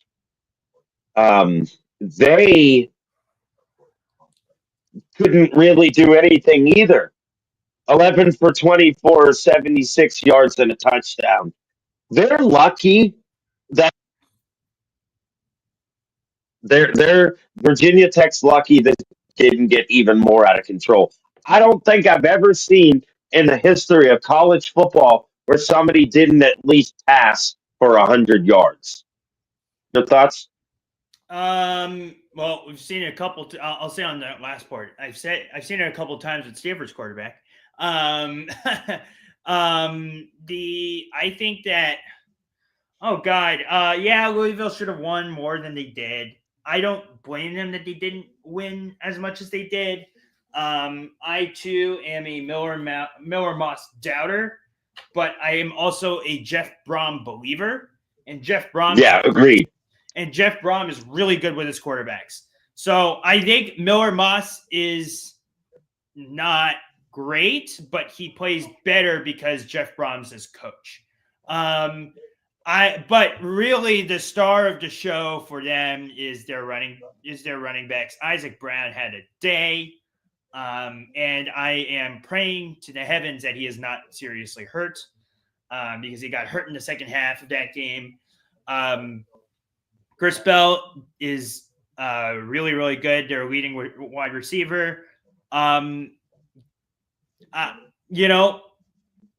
they couldn't really do anything either. 11 for 24, 76 yards and a touchdown. They're lucky that they're Virginia Tech's lucky that didn't get even more out of control. I don't think I've ever seen in the history of college football where somebody didn't at least pass for 100 yards. Your thoughts? Well, we've seen it a couple. I'll say on that last part. I've seen it a couple times with Stanford's quarterback. I think that. Oh God, yeah, Louisville should have won more than they did. I don't blame them that they didn't win as much as they did. I too am a Miller Moss doubter, but I am also a Jeff Brom believer. And Jeff Brom, agreed. And Jeff Brom is really good with his quarterbacks. So I think Miller Moss is not great, but he plays better because Jeff Brom's his coach. But really the star of the show for them is their running backs. Isaac Brown had a day. And I am praying to the heavens that he is not seriously hurt, because he got hurt in the second half of that game. Chris Bell is really, really good. Their leading wide receiver.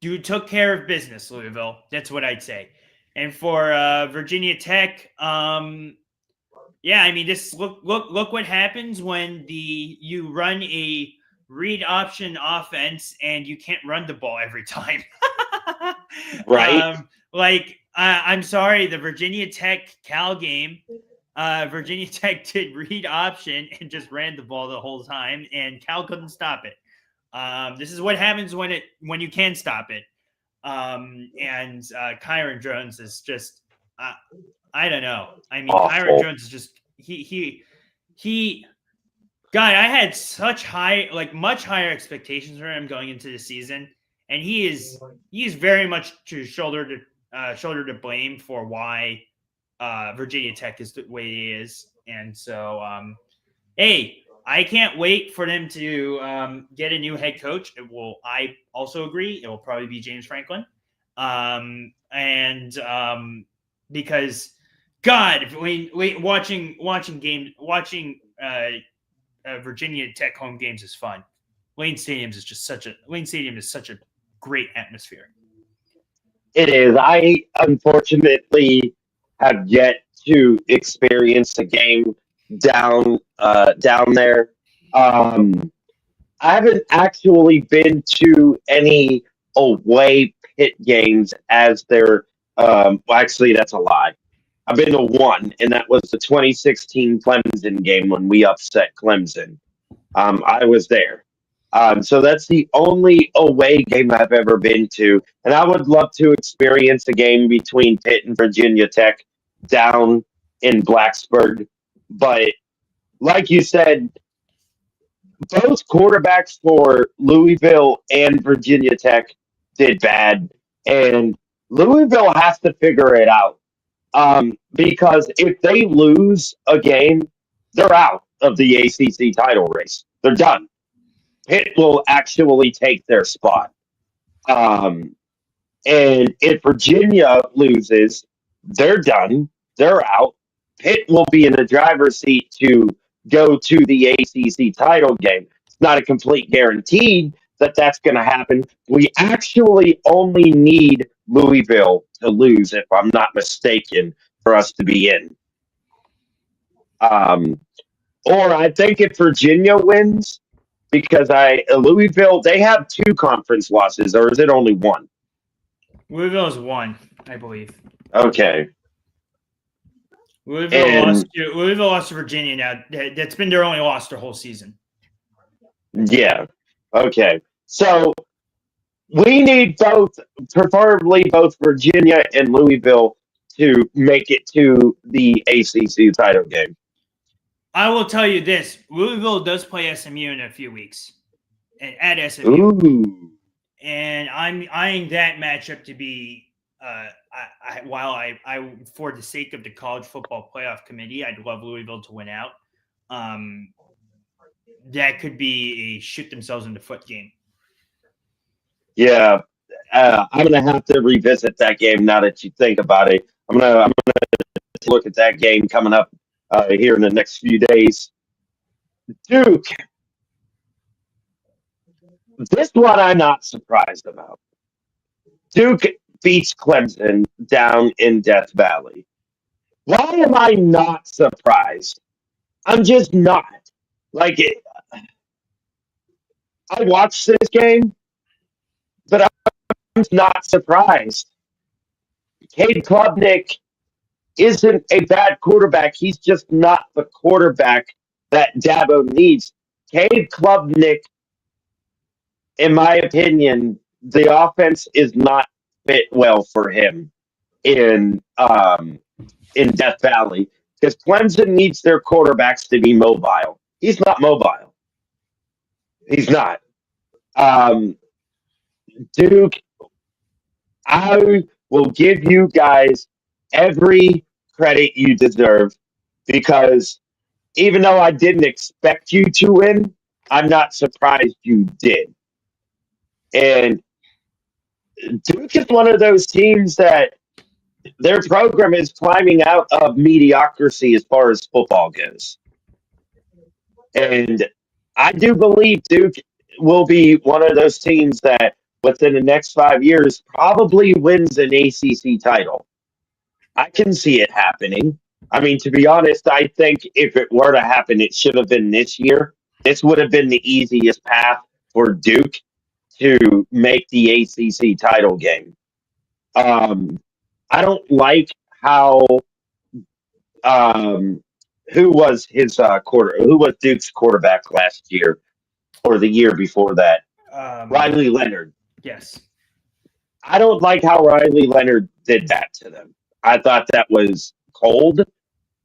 You took care of business, Louisville. That's what I'd say. And for Virginia Tech, just look what happens when you run a read option offense and you can't run the ball every time. Right. I'm sorry, the Virginia Tech Cal game, Virginia Tech did read option and just ran the ball the whole time, and Cal couldn't stop it. This is what happens when you can stop it. And Kyron Jones is just, I don't know. I mean, awful. Kyron Jones is just he. God, I had much higher expectations for him going into the season, and he is very much shoulder to blame for why Virginia Tech is the way he is. And so, hey, I can't wait for them to get a new head coach. I also agree. It will probably be James Franklin. Because God, watching Virginia Tech home games is fun. Lane Stadium is such a great atmosphere. It is. I unfortunately have yet to experience a game down there. I haven't actually been to any away pit games as their. Actually, that's a lie. I've been to one, and that was the 2016 Clemson game when we upset Clemson. I was there. So that's the only away game I've ever been to. And I would love to experience a game between Pitt and Virginia Tech down in Blacksburg. But like you said, both quarterbacks for Louisville and Virginia Tech did bad. And Louisville has to figure it out. Because if they lose a game, they're out of the ACC title race. They're done. Pitt will actually take their spot. Um, and if Virginia loses, they're done. They're out. Pitt will be in the driver's seat to go to the ACC title game. It's not a complete guarantee that that's going to happen. We actually only need Louisville to lose, if I'm not mistaken, for us to be in. Or I think if Virginia wins, because Louisville, they have 2 conference losses, or is it only 1? Louisville is 1, I believe. Okay. Louisville lost to Virginia now. That's been their only loss their whole season. Yeah. Okay. So we need preferably both Virginia and Louisville to make it to the ACC title game. I will tell you this: Louisville does play SMU in a few weeks, at SMU. Ooh. And I'm eyeing that matchup to be. While I, for the sake of the college football playoff committee, I'd love Louisville to win out. That could be a shoot themselves in the foot game. Yeah, I'm gonna have to revisit that game now that you think about it. I'm gonna look at that game coming up here in the next few days. Duke, this one I'm not surprised about. Duke beats Clemson down in Death Valley. Why am I not surprised? I'm just not. Like, I watched this game, but I'm not surprised. Cade Klubnik isn't a bad quarterback. He's just not the quarterback that Dabo needs. Cade Klubnik, in my opinion, the offense is not fit well for him in Death Valley because Clemson needs their quarterbacks to be mobile. He's not mobile. He's not. Duke, I will give you guys every credit you deserve because even though I didn't expect you to win, I'm not surprised you did. And Duke is one of those teams that their program is climbing out of mediocrity as far as football goes. And I do believe Duke will be one of those teams that within the next 5 years probably wins an ACC title. I can see it happening. I mean, to be honest, I think if it were to happen, it should have been this year. This would have been the easiest path for Duke to make the ACC title game. I don't like how who was Duke's quarterback last year or the year before that? Riley Leonard. Yes. I don't like how Riley Leonard did that to them. I thought that was cold.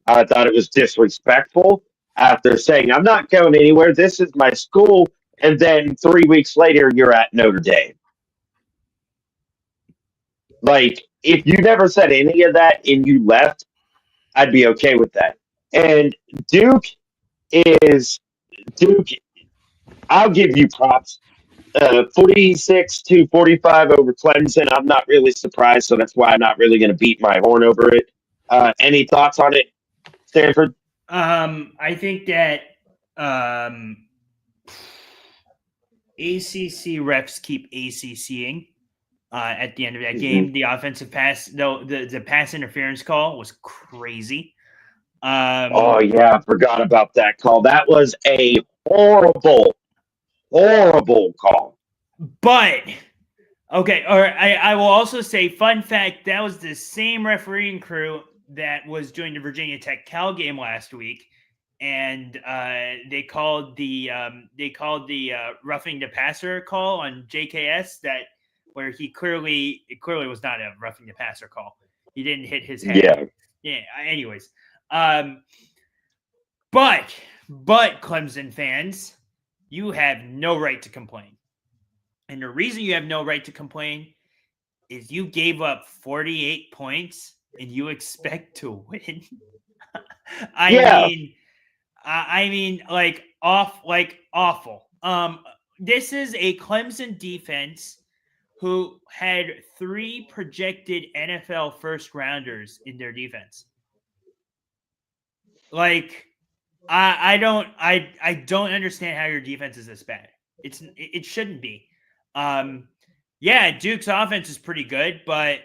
I thought it was disrespectful after saying, I'm not going anywhere. This is my school. And then 3 weeks later, you're at Notre Dame. Like, if you never said any of that and you left, I'd be okay with that. And Duke, I'll give you props. 46-45 over Clemson. I'm not really surprised, so that's why I'm not really going to beat my horn over it. Any thoughts on it, Stanford? I think that ACC refs keep ACCing at the end of that game. The offensive pass, though, the pass interference call was crazy. Oh, yeah, I forgot about that call. That was a horrible call. But, okay, or I will also say, fun fact, that was the same refereeing crew that was doing the Virginia Tech Cal game last week. and they called the roughing the passer call on JKS that where it clearly was not a roughing the passer call. He didn't hit his head. Yeah. Yeah. Anyways, but Clemson fans, you have no right to complain, and the reason you have no right to complain is you gave up 48 points and you expect to win. Yeah. I mean, like awful. This is a Clemson defense who had 3 projected NFL first rounders in their defense. Like, I don't understand how your defense is this bad. It shouldn't be. Yeah, Duke's offense is pretty good, but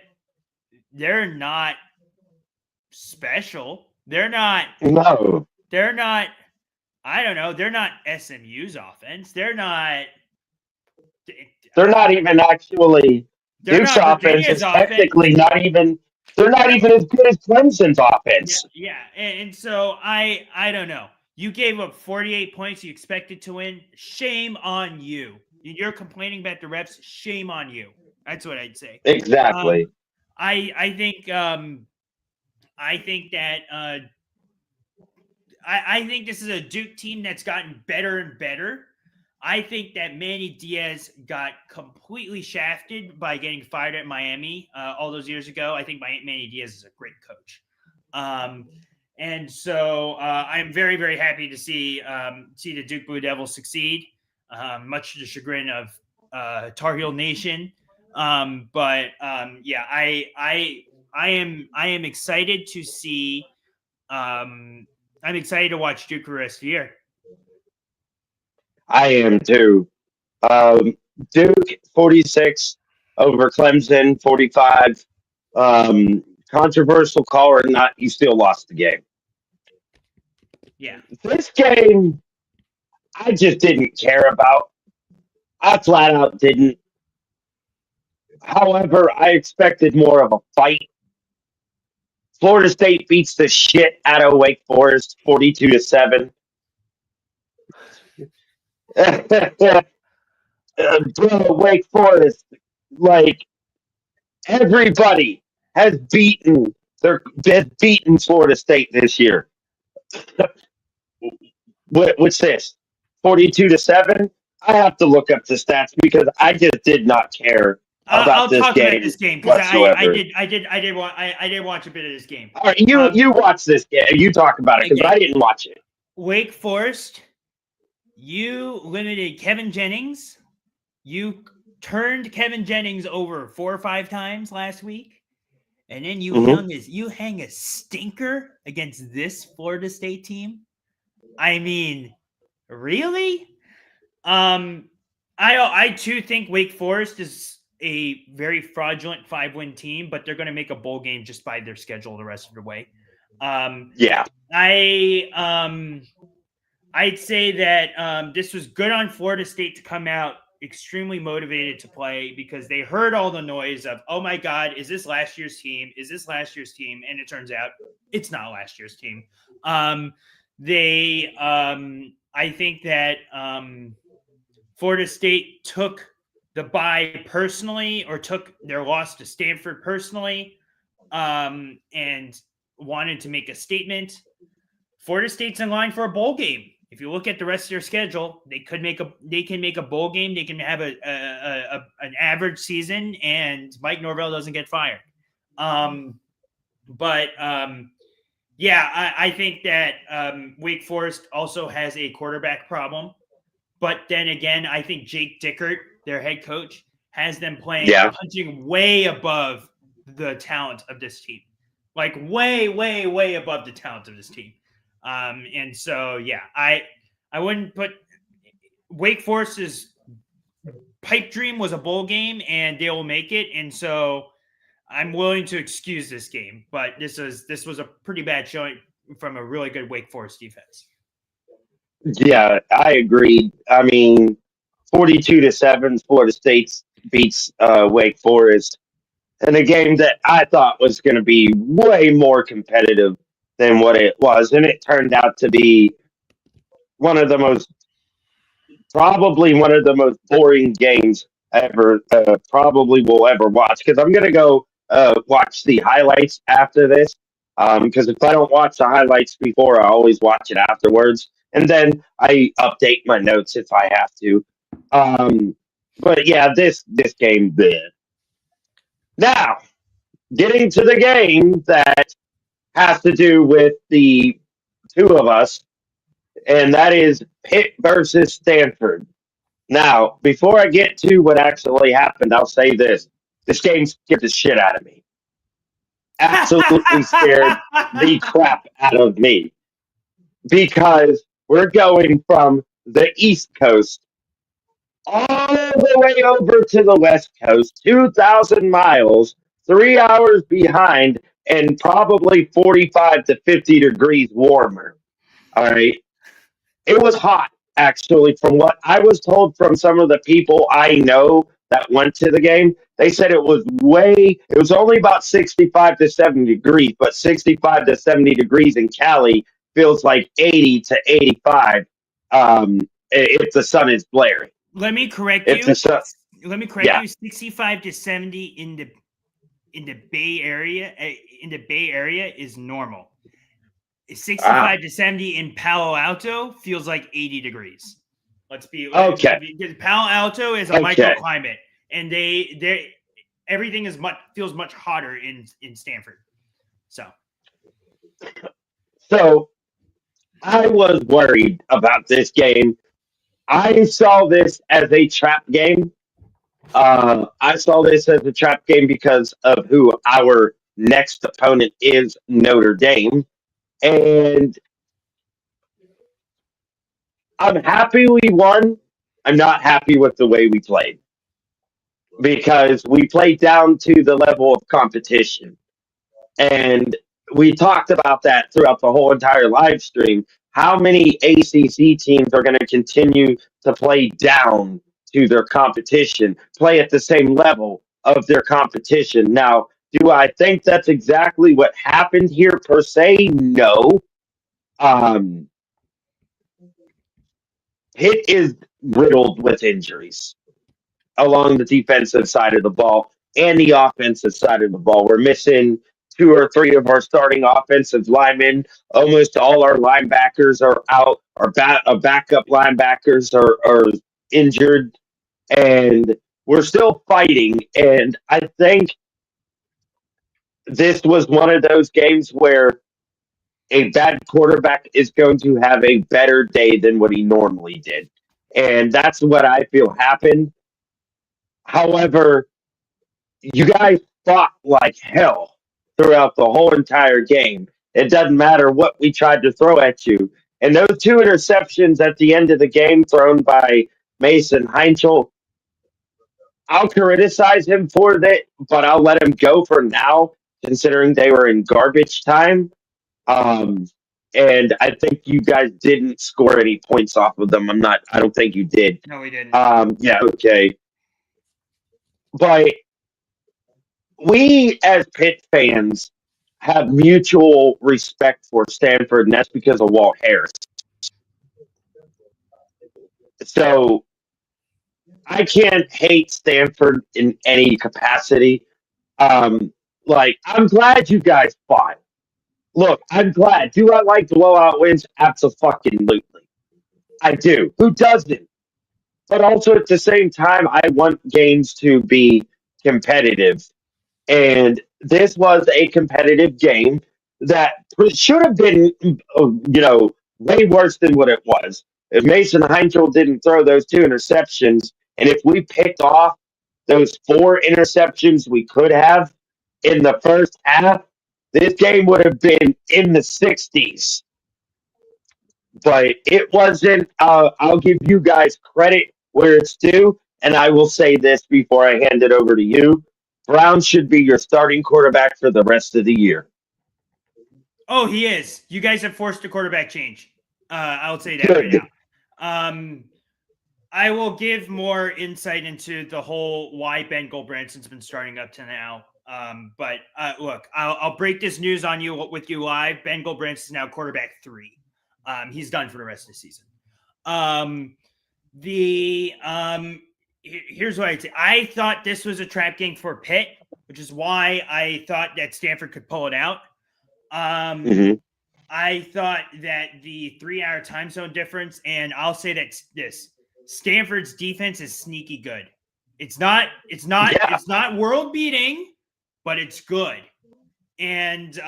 they're not special. They're not. No. They're not. I don't know. They're not SMU's offense. They're not. They're not even actually. They're Duke's not offense Virginia's is offense. technically not even. They're not even as good as Clemson's offense. Yeah, and so I don't know. You gave up 48 points. You expected to win. Shame on you. You're complaining about the refs. Shame on you. That's what I'd say. Exactly. I think that I think this is a Duke team that's gotten better and better. I think that Manny Diaz got completely shafted by getting fired at Miami all those years ago. I think Manny Diaz is a great coach. And so I'm very, very happy to see the Duke Blue Devils succeed, much to the chagrin of Tar Heel Nation. But yeah, I am excited to see. I'm excited to watch Duke the rest of the year. I am too. Duke 46 over Clemson 45. Controversial call or not, you still lost the game. Yeah. This game, I just didn't care about. I flat out didn't. However, I expected more of a fight. Florida State beats the shit out of Wake Forest 42-7. Bro, Wake Forest, like everybody has beaten has beaten Florida State this year. What's this? 42-7? I have to look up the stats because I just did not care I'll about this talk about game this game because whatsoever. I did watch a bit of this game. All right, you watch this game. You talk about it because Okay. I didn't watch it. Wake Forest, you limited Kevin Jennings. You turned Kevin Jennings over 4 or 5 times last week, and then you hang a stinker against this Florida State team. I mean, really? I too think Wake Forest is a very fraudulent 5-win team, but they're going to make a bowl game just by their schedule the rest of the way. Yeah. I'd say that this was good on Florida State to come out extremely motivated to play because they heard all the noise of, oh my God, is this last year's team? Is this last year's team? And it turns out it's not last year's team. I think that Florida State took the bye personally or took their loss to Stanford personally and wanted to make a statement. Florida State's in line for a bowl game. If you look at the rest of their schedule, they can make a bowl game. They can have an average season, and Mike Norvell doesn't get fired. Yeah, I think that Wake Forest also has a quarterback problem. But then again, I think Jake Dickert, their head coach, has them punching way above the talent of this team. Like way, way, way above the talent of this team. And so, yeah, I wouldn't put Wake Forest's pipe dream was a bowl game and they will make it. And so I'm willing to excuse this game, but this was a pretty bad showing from a really good Wake Forest defense. Yeah, I agree. I mean, 42-7, Florida State beats Wake Forest in a game that I thought was going to be way more competitive than what it was, and it turned out to be one of the most probably one of the most boring games ever probably will ever watch because I'm gonna go watch the highlights after this. Because if I don't watch the highlights before, I always watch it afterwards, and then I update my notes if I have to. Um, but yeah, this game did. Now, getting to the game that has to do with the two of us, and that is Pitt versus Stanford. Now, before I get to what actually happened, I'll say this. This game scared the shit out of me. Absolutely scared the crap out of me because we're going from the East Coast all the way over to the West Coast, 2,000 miles, 3 hours behind, and probably 45 to 50 degrees warmer. All right. It was hot, actually, from what I was told from some of the people I know that went to the game. They said it was only about 65 to 70 degrees, but 65 to 70 degrees in Cali feels like 80 to 85 if the sun is blaring. Let me correct If the you. sun, Let me correct yeah, you. 65 to 70 in the Bay Area is normal. 65 ah, to 70 in Palo Alto feels like 80 degrees. Let's be okay, because Palo Alto is a okay. microclimate, and they everything feels much hotter in Stanford. So So I was worried about this game. I saw this as a trap game. I saw this as a trap game because of who our next opponent is, Notre Dame. And I'm happy we won. I'm not happy with the way we played because we played down to the level of competition. And we talked about that throughout the whole entire live stream. How many ACC teams are going to continue to play down to their competition, play at the same level of their competition? Now, do I think that's exactly what happened here per se? No. Um, Pitt is riddled with injuries along the defensive side of the ball and the offensive side of the ball. We're missing two or three of our starting offensive linemen. Almost all our linebackers are out. Our backup linebackers are injured, and we're still fighting. And I think this was one of those games where a bad quarterback is going to have a better day than what he normally did. And that's what I feel happened. However, you guys fought like hell throughout the whole entire game. It doesn't matter what we tried to throw at you. And those two interceptions at the end of the game thrown by Mason Heinzel, I'll criticize him for that, but I'll let him go for now, considering they were in garbage time. Um, and I think you guys didn't score any points off of them. I don't think you did. no, we didn't. Yeah, okay. But we as Pitt fans have mutual respect for Stanford, and that's because of Walt Harris. So I can't hate Stanford in any capacity. Like, I'm glad you guys fought. Look, I'm glad. Do I like blowout wins? Absolutely. I do. Who doesn't? But also at the same time, I want games to be competitive. And this was a competitive game that should have been, way worse than what it was. If Mason Heinzel didn't throw those two interceptions, and if we picked off those four interceptions we could have in the first half, this game would have been in the 60s. But it wasn't. I'll give you guys credit where it's due, and I will say this before I hand it over to you. Brown should be your starting quarterback for the rest of the year. Oh, he is. You guys have forced a quarterback change. I'll say that right Good. now. I will give more insight into the whole why Ben Goldbranson's been starting up to now. But look, I'll break this news on you with you live. Ben Goldbranson is now quarterback 3. He's done for the rest of the season. Here's what I'd say. I thought this was a trap game for Pitt, which is why I thought that Stanford could pull it out. Mm-hmm. I thought that the 3-hour time zone difference, and I'll say that Stanford's defense is sneaky good. It's not world beating, but it's good. And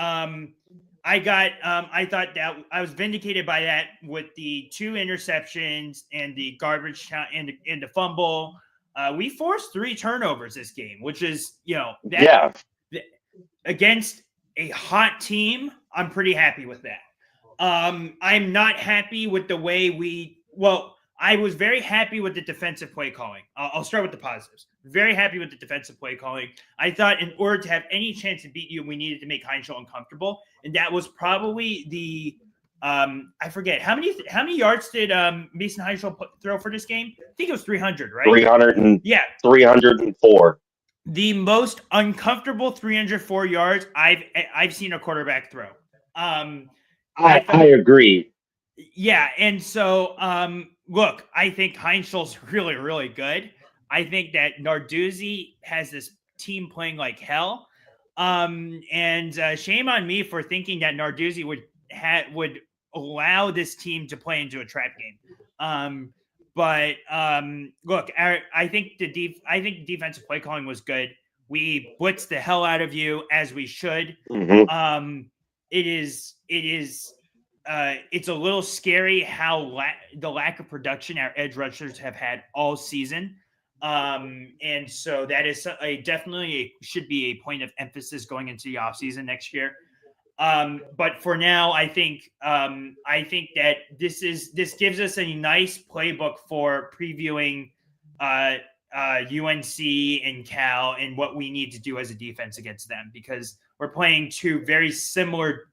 I thought that I was vindicated by that with the 2 interceptions and the garbage time and the fumble. We forced 3 turnovers this game, which is, against a hot team. I'm pretty happy with that. I'm not happy with the way I was very happy with the defensive play calling. I'll start with the positives. Very happy with the defensive play calling. I thought in order to have any chance to beat you, we needed to make Heinzel uncomfortable, and that was probably the I forget how many yards did Mason Heinzel throw for this game? I think it was 300, right? 304. The most uncomfortable 304 yards I've seen a quarterback throw. I agree. Yeah, and so look, I think Heinzel's really, really good. I think that Narduzzi has this team playing like hell. And shame on me for thinking that Narduzzi would allow this team to play into a trap game. But look, I think the defensive play calling was good. We blitzed the hell out of you, as we should. Mm-hmm. It's a little scary how the lack of production our edge rushers have had all season. And so that is definitely should be a point of emphasis going into the offseason next year. But for now, I think that this gives us a nice playbook for previewing UNC and Cal and what we need to do as a defense against them, because we're playing two very similar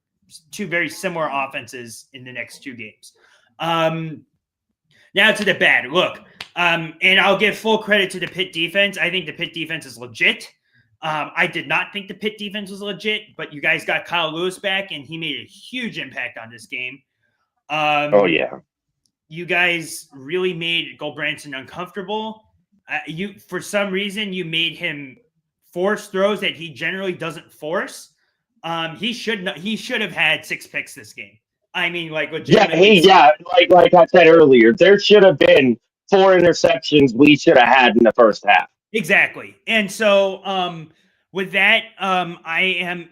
offenses in the next 2 games. Now to the bad. Look, and I'll give full credit to the Pitt defense. I think the Pitt defense is legit. I did not think the Pitt defense was legit, but you guys got Kyle Lewis back, and he made a huge impact on this game. Oh, yeah. You guys really made Goldbranson uncomfortable. For some reason, you made him force throws that he generally doesn't force. He should have had 6 picks this game. I mean, like legitimately. Like I said earlier, there should have been 4 interceptions we should have had in the first half. Exactly. And so with that,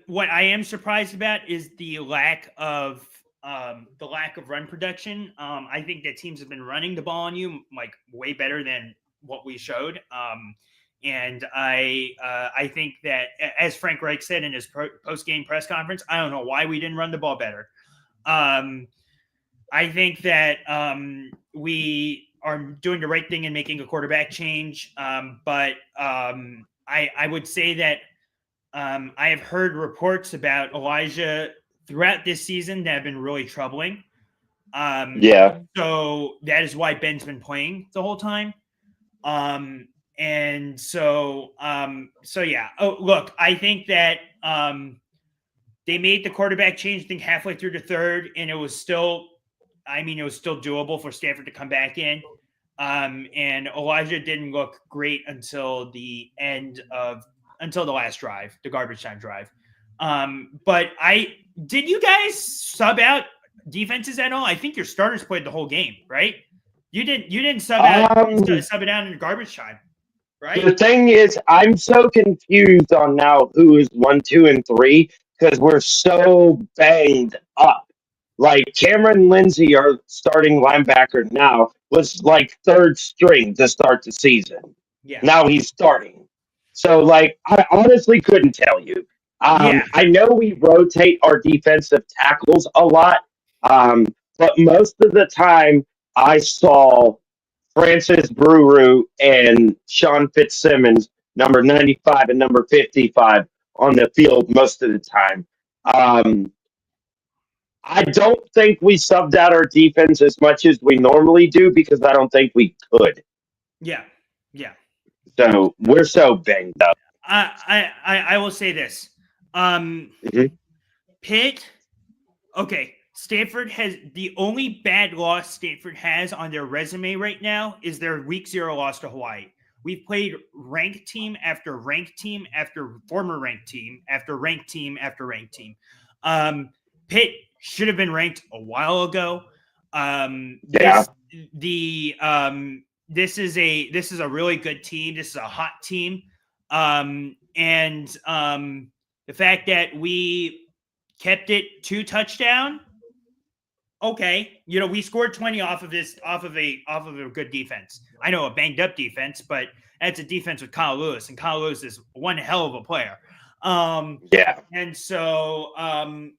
what I am surprised about is the lack of run production. I think that teams have been running the ball on you like way better than what we showed. And I think that, as Frank Reich said in his post-game press conference, I don't know why we didn't run the ball better. I think that we are doing the right thing in making a quarterback change. But I would say that I have heard reports about Elijah throughout this season that have been really troubling. So that is why Ben's been playing the whole time. And so yeah. Oh, look, I think that they made the quarterback change, I think, halfway through the third, and it was still doable for Stanford to come back in. And Elijah didn't look great until the last drive, the garbage time drive. But did you guys sub out defenses at all? I think your starters played the whole game, right? You didn't sub it out in the garbage time, right? The thing is, I'm so confused on now who is 1, 2, and 3 because we're so banged up. Like Cameron Lindsay, our starting linebacker now, was like 3rd string to start the season. Yeah. Now he's starting. So, like, I honestly couldn't tell you. I know we rotate our defensive tackles a lot, but most of the time I saw Francis Brewer and Sean Fitzsimmons, number 95 and number 55, on the field most of the time. I don't think we subbed out our defense as much as we normally do because I don't think we could. Yeah. So we're so banged up. I will say this. Pitt. Okay, Stanford has the only bad loss Stanford has on their resume right now is their week 0 loss to Hawaii. We've played ranked team after ranked team after former ranked team after ranked team after ranked team. Pitt should have been ranked a while ago. This is a really good team. This is a hot team. The fact that we kept it 2 touchdown. Okay, we scored 20 off of a good defense. I know a banged up defense, but that's a defense with Kyle Lewis, and Kyle Lewis is one hell of a player. And so I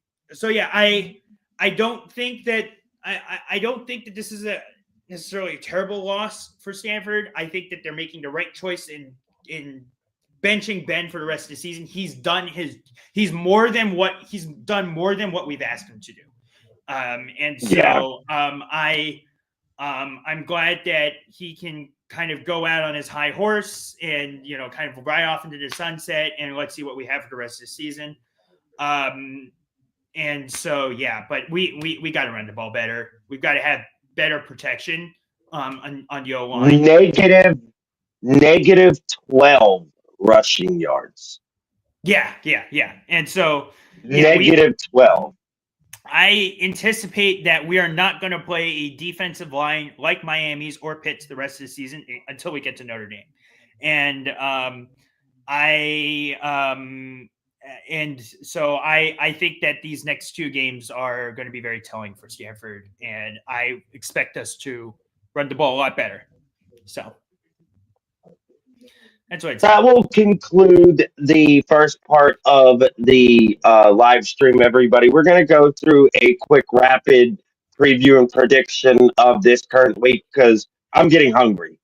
don't think that I don't think that this is necessarily a terrible loss for Stanford. I think that they're making the right choice in benching Ben for the rest of the season. He's done more than what we've asked him to do. I'm glad that he can kind of go out on his high horse and, kind of ride off into the sunset, and let's see what we have for the rest of the season. But we got to run the ball better. We've got to have better protection on the O-line. Negative 12 rushing yards. Yeah. And so negative 12. I anticipate that we are not going to play a defensive line like Miami's or Pitt's the rest of the season until we get to Notre Dame. And I think that these next 2 games are going to be very telling for Stanford, and I expect us to run the ball a lot better. So that's what that will conclude the first part of the live stream, everybody. We're going to go through a quick rapid preview and prediction of this current week because I'm getting hungry.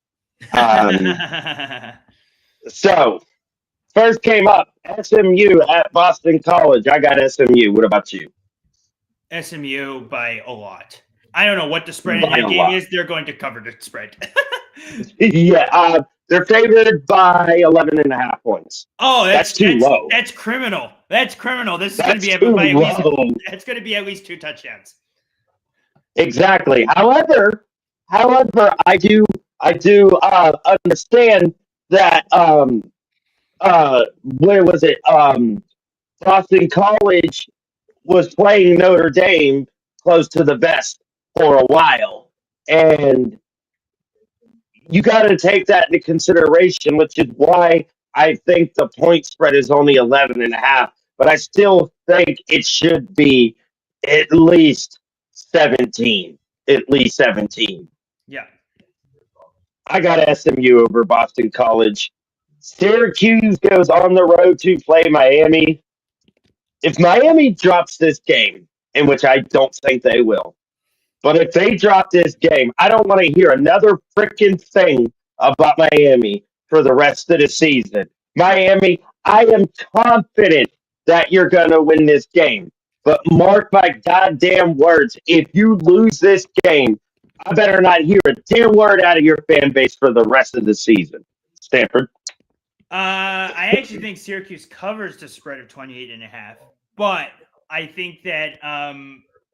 So, first came up, SMU at Boston College. I got SMU. What about you? SMU by a lot. I don't know what the spread in that game is. They're going to cover the spread. Yeah, they're favored by 11.5 points. Oh, that's too low. That's criminal. This is going to be at least 2 touchdowns. Exactly. However, I do understand that where was it? Boston College was playing Notre Dame close to the best for a while, and you got to take that into consideration, which is why I think the point spread is only 11.5. But I still think it should be at least 17. At least 17. Yeah. I got SMU over Boston College. Syracuse goes on the road to play Miami. If Miami drops this game, in which I don't think they will, but if they drop this game, I don't want to hear another freaking thing about Miami for the rest of the season. Miami, I am confident that you're going to win this game. But mark my goddamn words, if you lose this game, I better not hear a damn word out of your fan base for the rest of the season. Stanford? I actually think Syracuse covers the spread of 28.5, but I think that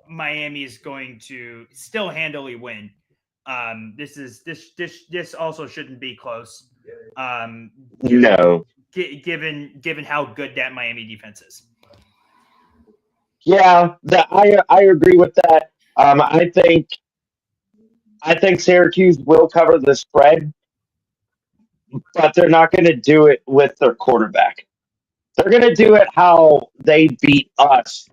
Miami is going to still handily win. This also shouldn't be close. No. Given how good that Miami defense is. Yeah, I agree with that. I think Syracuse will cover the spread, but they're not going to do it with their quarterback. They're going to do it how they beat us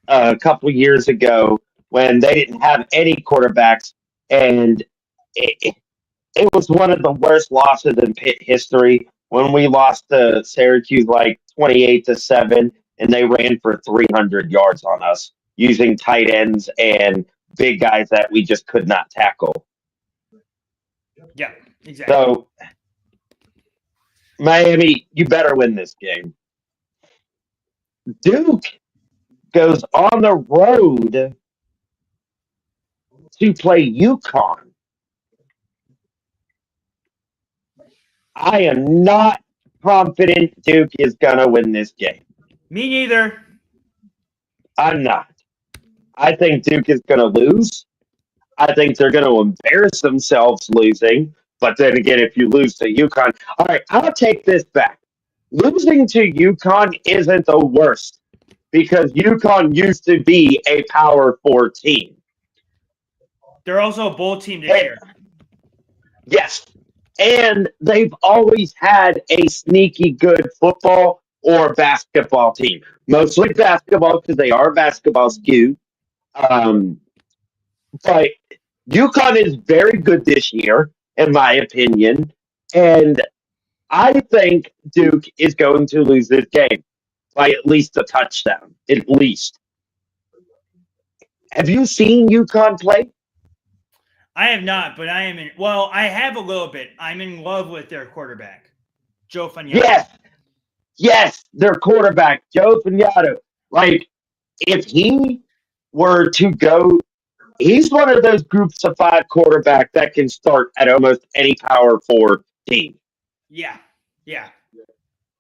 a couple years ago when they didn't have any quarterbacks, and it was one of the worst losses in Pitt history when we lost to Syracuse like 28-7, and they ran for 300 yards on us using tight ends and big guys that we just could not tackle. Yeah, exactly. So, Miami, you better win this game. Duke goes on the road to play UConn. I am not confident Duke is going to win this game. Me neither. I'm not. I think Duke is going to lose. I think they're going to embarrass themselves losing. But then again, if you lose to UConn, all right, I'll take this back. Losing to UConn isn't the worst because UConn used to be a Power Four team. They're also a bowl team this And, year. yes, and they've always had a sneaky good football or basketball team. Mostly basketball because they are basketball skewed. Um, but UConn is very good this year, in my opinion. And I think Duke is going to lose this game by at least a touchdown. At least. Have you seen UConn play? I have not, but I am in. Well, I have a little bit. I'm in love with their quarterback, Joe Fagnato. Yes, their quarterback, Joe Fagnato. Like, if he were to go, he's one of those groups of five quarterbacks that can start at almost any Power Four team. Yeah.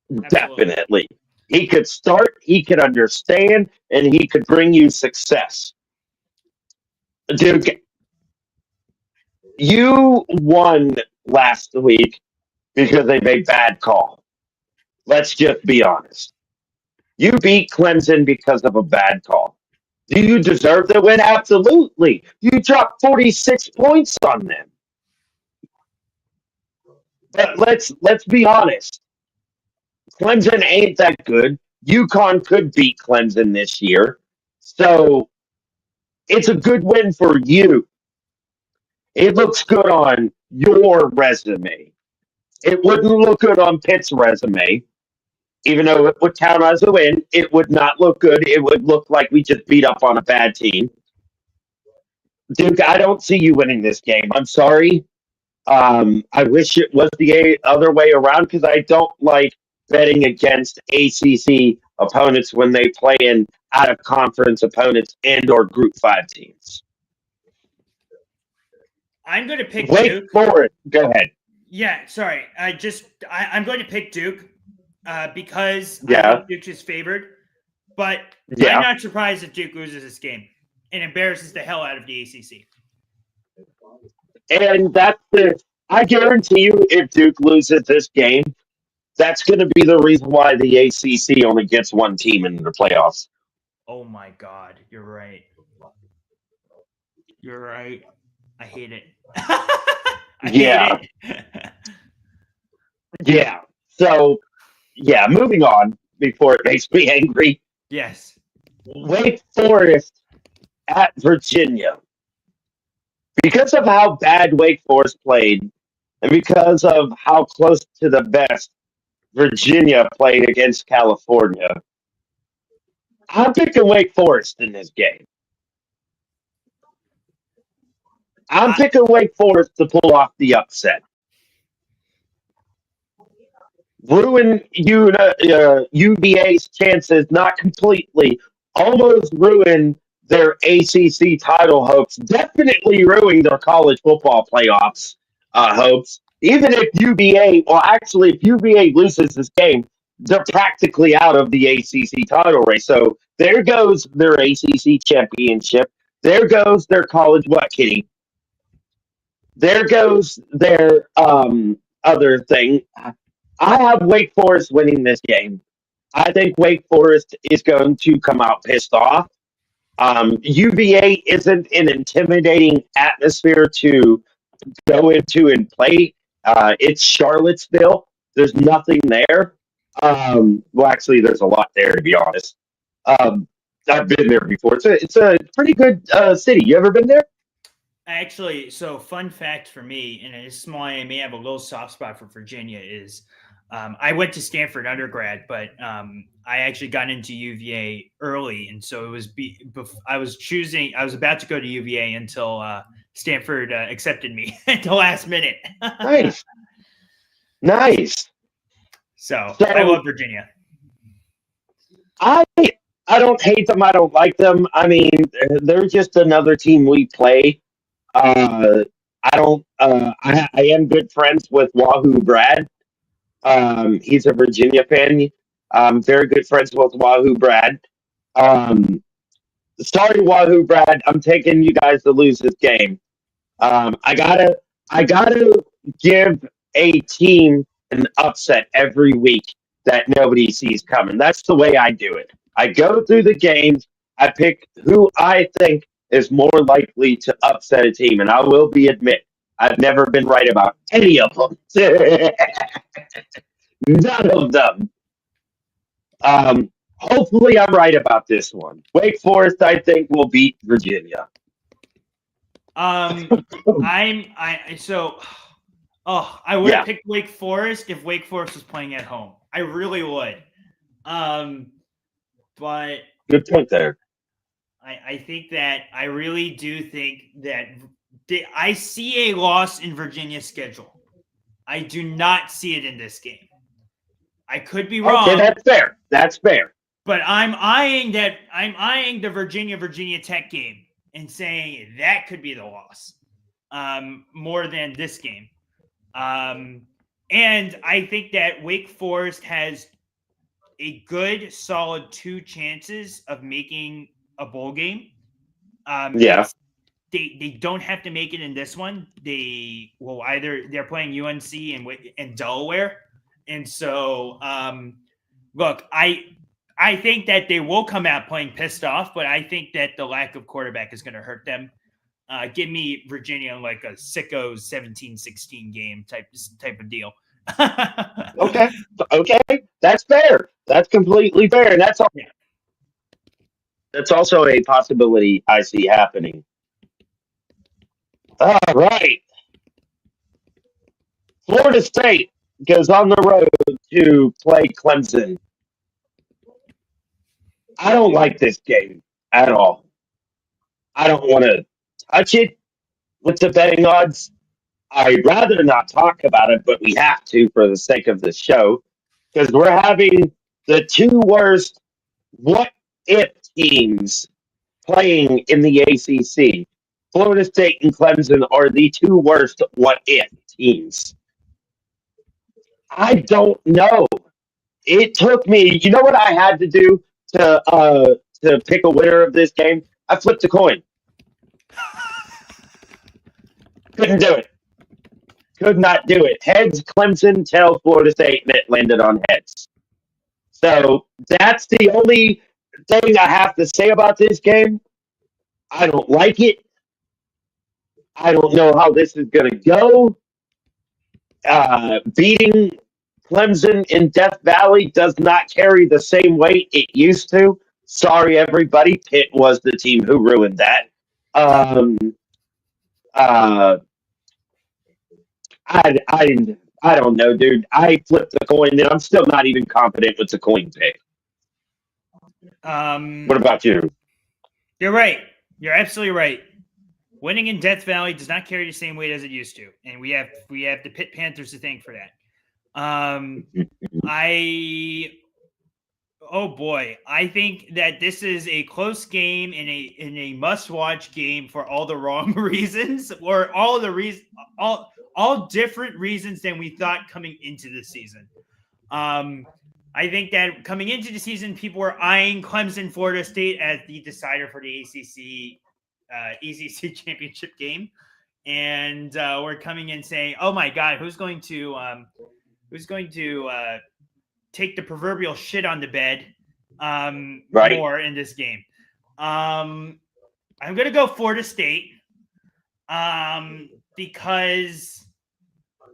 Absolutely. Definitely. He could start, he could understand, and he could bring you success. Duke, you won last week because they made bad call. Let's just be honest. You beat Clemson because of a bad call. Do you deserve the win? Absolutely. You dropped 46 points on them. But let's be honest. Clemson ain't that good. UConn could beat Clemson this year. So it's a good win for you. It looks good on your resume. It wouldn't look good on Pitt's resume. Even though it would count as a win, it would not look good. It would look like we just beat up on a bad team. Duke, I don't see you winning this game. I'm sorry. I wish it was the other way around because I don't like betting against ACC opponents when they play in out of conference opponents and or Group 5 teams. I'm going to pick Wait Duke. for it. Go ahead. Yeah, sorry. I'm going to pick Duke because I Yeah. think Duke is favored. But Yeah. I'm not surprised if Duke loses this game and embarrasses the hell out of the ACC. And that's the. I guarantee you, if Duke loses this game, that's going to be the reason why the ACC only gets one team in the playoffs. Oh my God, you're right. You're right. I hate it. I hate it. Yeah. So, yeah, moving on before it makes me angry. Yes. Wake Forest at Virginia. Because of how bad Wake Forest played, and because of how close to the best Virginia played against California, I'm picking Wake Forest in this game. I'm picking Wake Forest to pull off the upset. Ruin UVA's chances, not completely, almost ruin their ACC title hopes, definitely ruin their college football playoffs hopes. Even if if UVA loses this game, they're practically out of the ACC title race. So there goes their ACC championship. There goes their college what, Kitty? There goes their other thing. I have Wake Forest winning this game. I think Wake Forest is going to come out pissed off. UVA isn't an intimidating atmosphere to go into and play. It's Charlottesville. There's nothing there. Well, actually, there's a lot there, to be honest. I've been there before. It's a pretty good city. You ever been there? Actually, so fun fact for me, and it's small, I may have a little soft spot for Virginia, is I went to Stanford undergrad, but I actually got into UVA early. And so it was, I was about to go to UVA until Stanford accepted me at the last minute. Nice. So I love Virginia. I don't hate them. I don't like them. I mean, they're just another team we play. I don't. I am good friends with Wahoo Brad. He's a Virginia fan. Very good friends with Wahoo Brad. Um, Sorry, Wahoo Brad. I'm taking you guys to lose this game. I gotta give a team an upset every week that nobody sees coming. That's the way I do it. I go through the games. I pick who I think is more likely to upset a team, and I will be admit I've never been right about any of them. None of them. Hopefully, I'm right about this one. Wake Forest, I think, will beat Virginia. I would have Yeah, picked Wake Forest if Wake Forest was playing at home. I really would. But good point there. I think that I really do think that I see a loss in Virginia's schedule. I do not see it in this game. I could be Okay, wrong, that's fair. That's fair. but I'm eyeing the Virginia Tech game and saying that could be the loss, more than this game. And I think that Wake Forest has a good, solid 2 chances of making a bowl game. Yeah. They don't have to make it in this one. They're playing UNC and Delaware, and so look, I think that they will come out playing pissed off, but I think that the lack of quarterback is going to hurt them. Give me Virginia in like a sicko 17-16 game type of deal. Okay. Okay. That's fair. That's completely fair. And that's all. Yeah. That's also a possibility I see happening. All right. Florida State goes on the road to play Clemson. I don't like this game at all. I don't want to touch it with the betting odds. I'd rather not talk about it, but we have to for the sake of the show because we're having the 2 worst what if teams playing in the ACC. Florida State and Clemson are the 2 worst what if teams. I don't know. It took me. You know what I had to do to pick a winner of this game? I flipped a coin. Couldn't do it. Could not do it. Heads Clemson, tails Florida State, and it landed on heads. So that's the only thing I have to say about this game. I don't like it. I don't know how this is going to go. Beating Clemson in Death Valley does not carry the same weight it used to. Sorry, everybody. Pitt was the team who ruined that. Um, uh, I don't know, dude. I flipped the coin, and I'm still not even confident with the coin pick. What about you? You're right. You're absolutely right. Winning in Death Valley does not carry the same weight as it used to, and we have the Pitt Panthers to thank for that. Oh boy, I think that this is a close game and a must-watch game for all the wrong reasons, or all different reasons than we thought coming into the season. I think that coming into the season, people were eyeing Clemson, Florida State as the decider for the ACC championship game, and we're coming in saying, "Oh my God, who's going to take the proverbial shit on the bed Right? more in this game?" I'm going to go Florida State because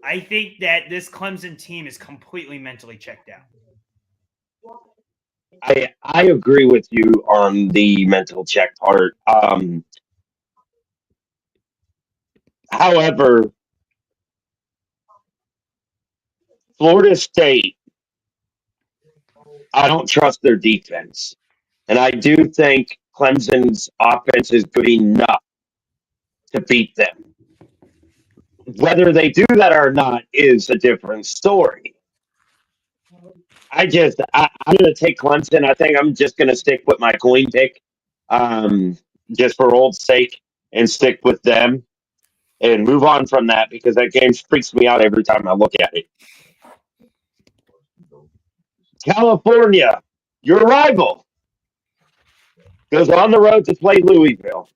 I think that this Clemson team is completely mentally checked out. I agree with you on the mental check part. However, Florida State, I don't trust their defense. And I do think Clemson's offense is good enough to beat them. Whether they do that or not is a different story. I'm going to take Clemson. I think I'm just going to stick with my coin pick, just for old sake, and stick with them and move on from that because that game freaks me out every time I look at it. California, your rival, goes on the road to play Louisville.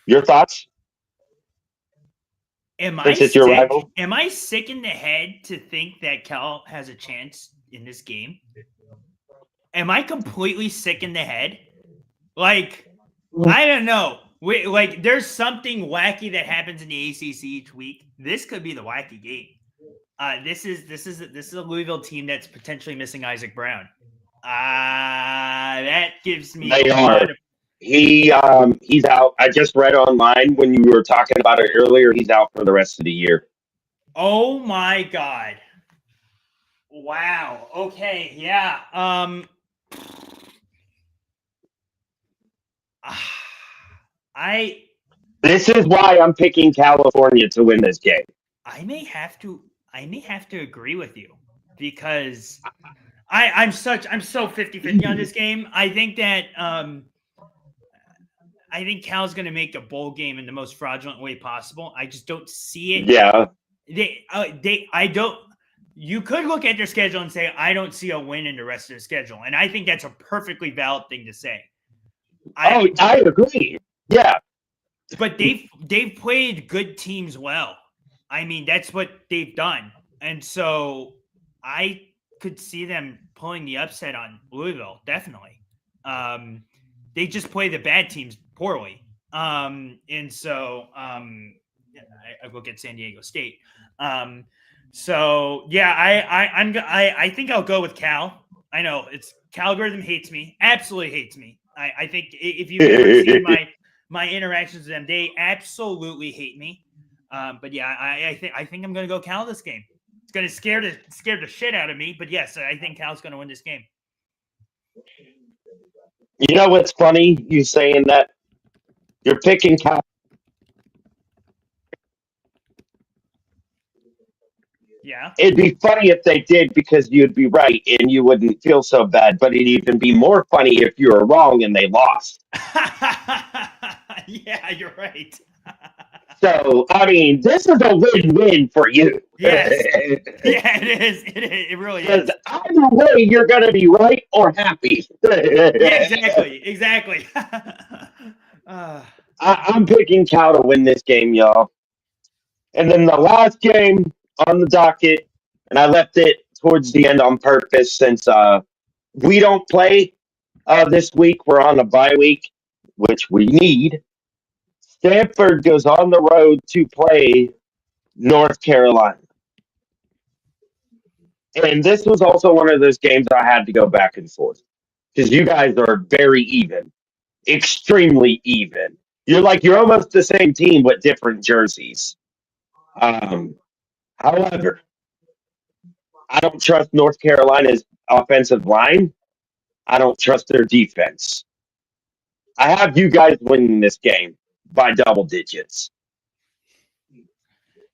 Your thoughts? Am I Since it's your sick? rival? Am I sick in the head to think that Cal has a chance in this game? Am I completely sick in the head? Like, I don't know. Like, there's something wacky that happens in the ACC each week. This could be the wacky game. This is a Louisville team that's potentially missing Isaac Brown. That gives me They a are. lot of. He's out. I just read online when you were talking about it earlier. He's out for the rest of the year. Oh my god! Wow. Okay. Yeah. I This is why I'm picking California to win this game. I may have to agree with you because I'm so 50-50 on this game. I think that I think Cal's going to make a bowl game in the most fraudulent way possible. I just don't see it. Yeah. I don't. You could look at their schedule and say, I don't see a win in the rest of the schedule. And I think that's a perfectly valid thing to say. I agree. Yeah. But they've played good teams well. I mean, that's what they've done. And so I could see them pulling the upset on Louisville, definitely. They just play the bad teams poorly. And so I look at San Diego State. So yeah, I think I'll go with Cal. I know it's Calgorithm hates me, absolutely hates me. I think if you've ever seen my interactions with them, they absolutely hate me. But yeah, I think I'm going to go Cal this game. It's going to scare the shit out of me. But yes, I think Cal's going to win this game. You know what's funny? You saying that you're picking Cal. Yeah. It'd be funny if they did because you'd be right and you wouldn't feel so bad. But it'd even be more funny if you were wrong and they lost. Yeah, you're right. So, I mean, this is a win-win for you. Yes. Yeah, it is. It really is. Either way, you're going to be right or happy. Yeah, exactly. I'm picking Cal to win this game, y'all. And then the last game on the docket, and I left it towards the end on purpose since we don't play this week. We're on a bye week, which we need. Stanford goes on the road to play North Carolina. And this was also one of those games I had to go back and forth because you guys are very even, extremely even. You're almost the same team with different jerseys. However, I don't trust North Carolina's offensive line. I don't trust their defense. I have you guys winning this game by double digits.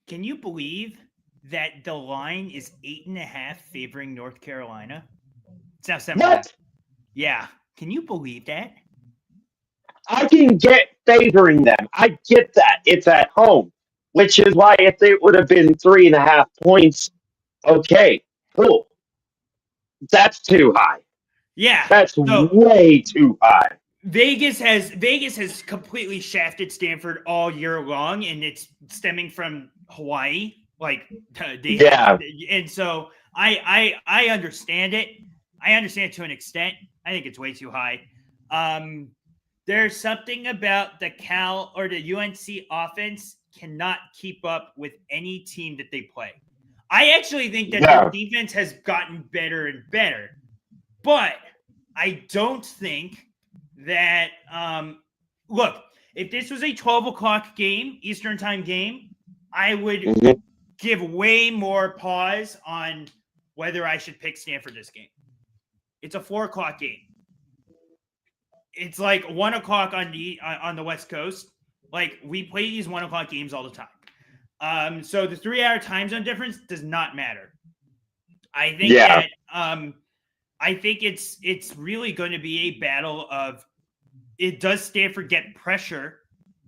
Can you believe that the line is 8.5 favoring North Carolina? It's now 7. What? Yeah. Can you believe that? I can get favoring them. I get that. It's at home, which is why if it would have been 3.5 points, okay, cool. That's too high. Yeah. That's way too high. Vegas has completely shafted Stanford all year long, and it's stemming from Hawaii. Like and so I understand it. I understand it to an extent. I think it's way too high. There's something about the Cal or the UNC offense cannot keep up with any team that they play. I actually think that their defense has gotten better and better, but I don't think that look, if this was a 12 o'clock game, Eastern time game, I would give way more pause on whether I should pick Stanford this game. It's a 4 o'clock game. It's like 1 o'clock on the West Coast. Like we play these 1 o'clock games all the time. So the 3-hour time zone difference does not matter. I think that I think it's really going to be a battle of does Stanford get pressure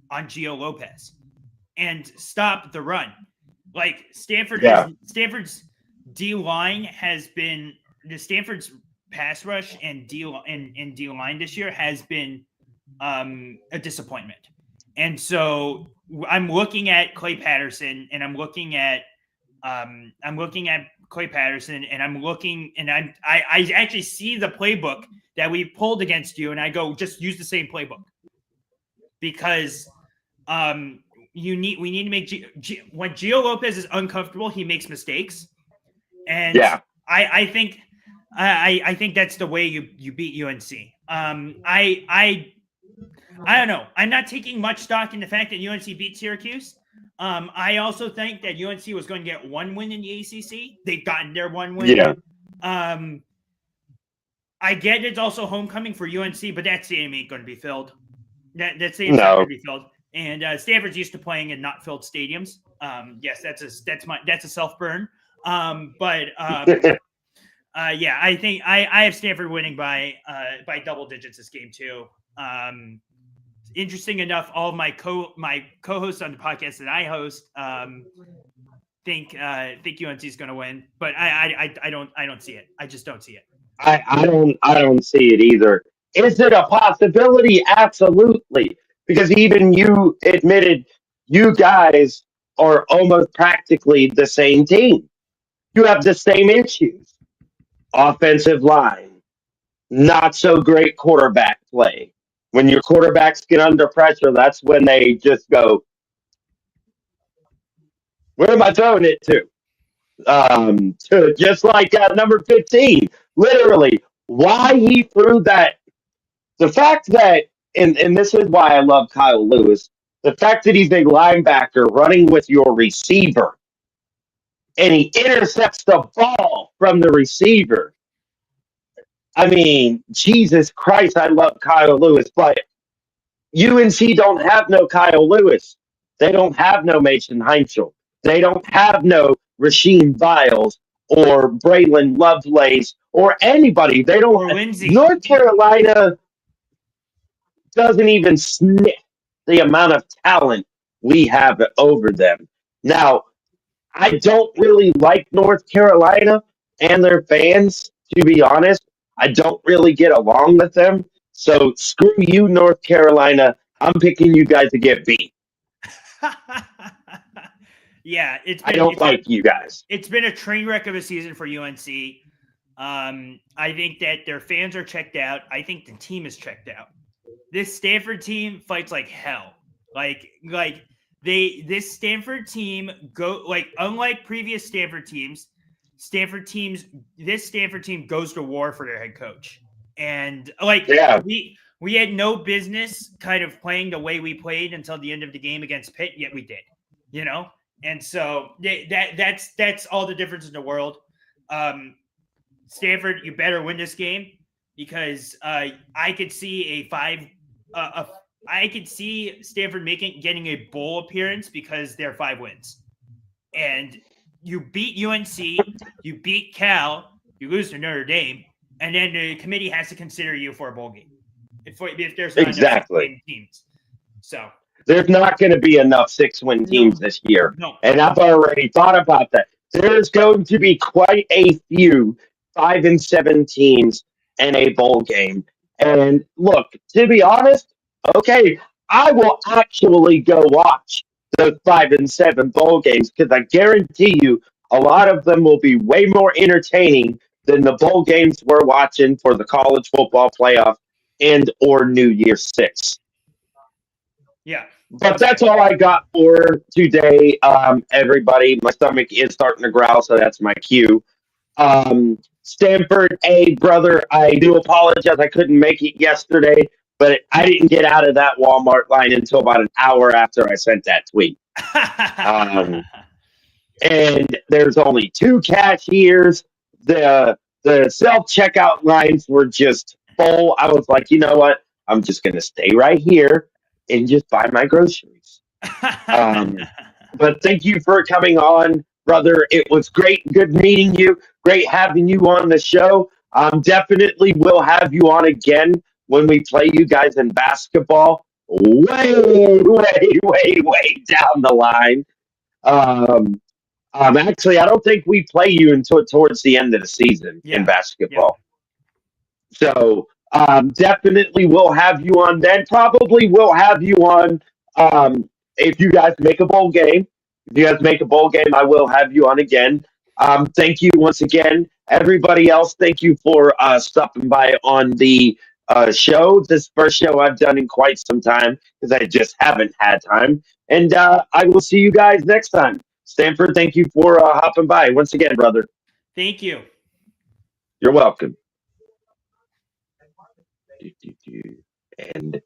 on Gio Lopez and stop the run? Like Stanford's D line has been Stanford's pass rush and D line this year has been a disappointment. And so I'm looking at Clay Patterson, and I'm looking at Clay Patterson, and I actually see the playbook that we pulled against you, and I go, just use the same playbook, because we need to make when Gio Lopez is uncomfortable, he makes mistakes, and Yeah. I think that's the way you beat UNC. I don't know. I'm not taking much stock in the fact that UNC beat Syracuse. I also think that UNC was going to get one win in the ACC. They've gotten their one win. Yeah. I get it's also homecoming for UNC, but that stadium ain't going to be filled. That stadium's not going to be filled. And Stanford's used to playing in not filled stadiums. Yes, that's a self burn. Yeah, I think I have Stanford winning by double digits this game too. Interesting enough, all of my co-hosts on the podcast that I host think UNC is going to win, but I don't see it. I just don't see it. I don't see it either. Is it a possibility? Absolutely. Because even you admitted you guys are almost practically the same team. You have the same issues. Offensive line, not so great quarterback play. When your quarterbacks get under pressure, that's when they just go, where am I throwing it to? To just like number 15, literally, why he threw that. The fact that, and this is why I love Kyle Lewis, the fact that he's a linebacker running with your receiver and he intercepts the ball from the receiver. I mean, Jesus Christ, I love Kyle Lewis, but UNC don't have no Kyle Lewis. They don't have no Mason Heinzel. They don't have no Rasheem Biles or Braylon Lovelace or anybody. They don't. Or Lindsay. North Carolina doesn't even sniff the amount of talent we have over them. Now, I don't really like North Carolina and their fans, to be honest. I don't really get along with them. So screw you, North Carolina. I'm picking you guys to get beat. Yeah, I don't like you guys. It's been a train wreck of a season for UNC. I think that their fans are checked out. I think the team is checked out. This Stanford team fights like hell. This Stanford team unlike previous Stanford teams, this Stanford team goes to war for their head coach. And we had no business kind of playing the way we played until the end of the game against Pitt, yet we did, you know? And so that's all the difference in the world. Stanford, you better win this game, because I could see I could see Stanford getting a bowl appearance because they're 5 wins. And you beat UNC, you beat Cal, you lose to Notre Dame, and then the committee has to consider you for a bowl game. If there's not enough teams. So there's not going to be enough 6-win teams this year. No. And I've already thought about that. There's going to be quite a few 5-7 teams in a bowl game. And look, to be honest, okay, I will actually go watch those 5-7 bowl games, because I guarantee you a lot of them will be way more entertaining than the bowl games we're watching for the college football playoff and or New Year's 6. Yeah. But that's all I got for today, everybody. My stomach is starting to growl, so that's my cue. Stanford, brother, I do apologize. I couldn't make it yesterday, but I didn't get out of that Walmart line until about an hour after I sent that tweet. And there's only 2 cashiers. The self-checkout lines were just full. I was like, you know what? I'm just going to stay right here and just buy my groceries. But thank you for coming on, brother. It was great. Good meeting you. Great having you on the show. Definitely will have you on again when we play you guys in basketball. Way down the line. Actually, I don't think we play you until towards the end of the season in basketball. So definitely we'll have you on then. Probably we'll have you on if you guys make a bowl game. If you guys make a bowl game, I will have you on again. Thank you once again. Everybody else, thank you for stopping by on the show. This first show I've done in quite some time because I just haven't had time. And I will see you guys next time. Stanford, thank you for hopping by once again, brother. Thank you. You're welcome. Do, do, do. And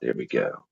there we go.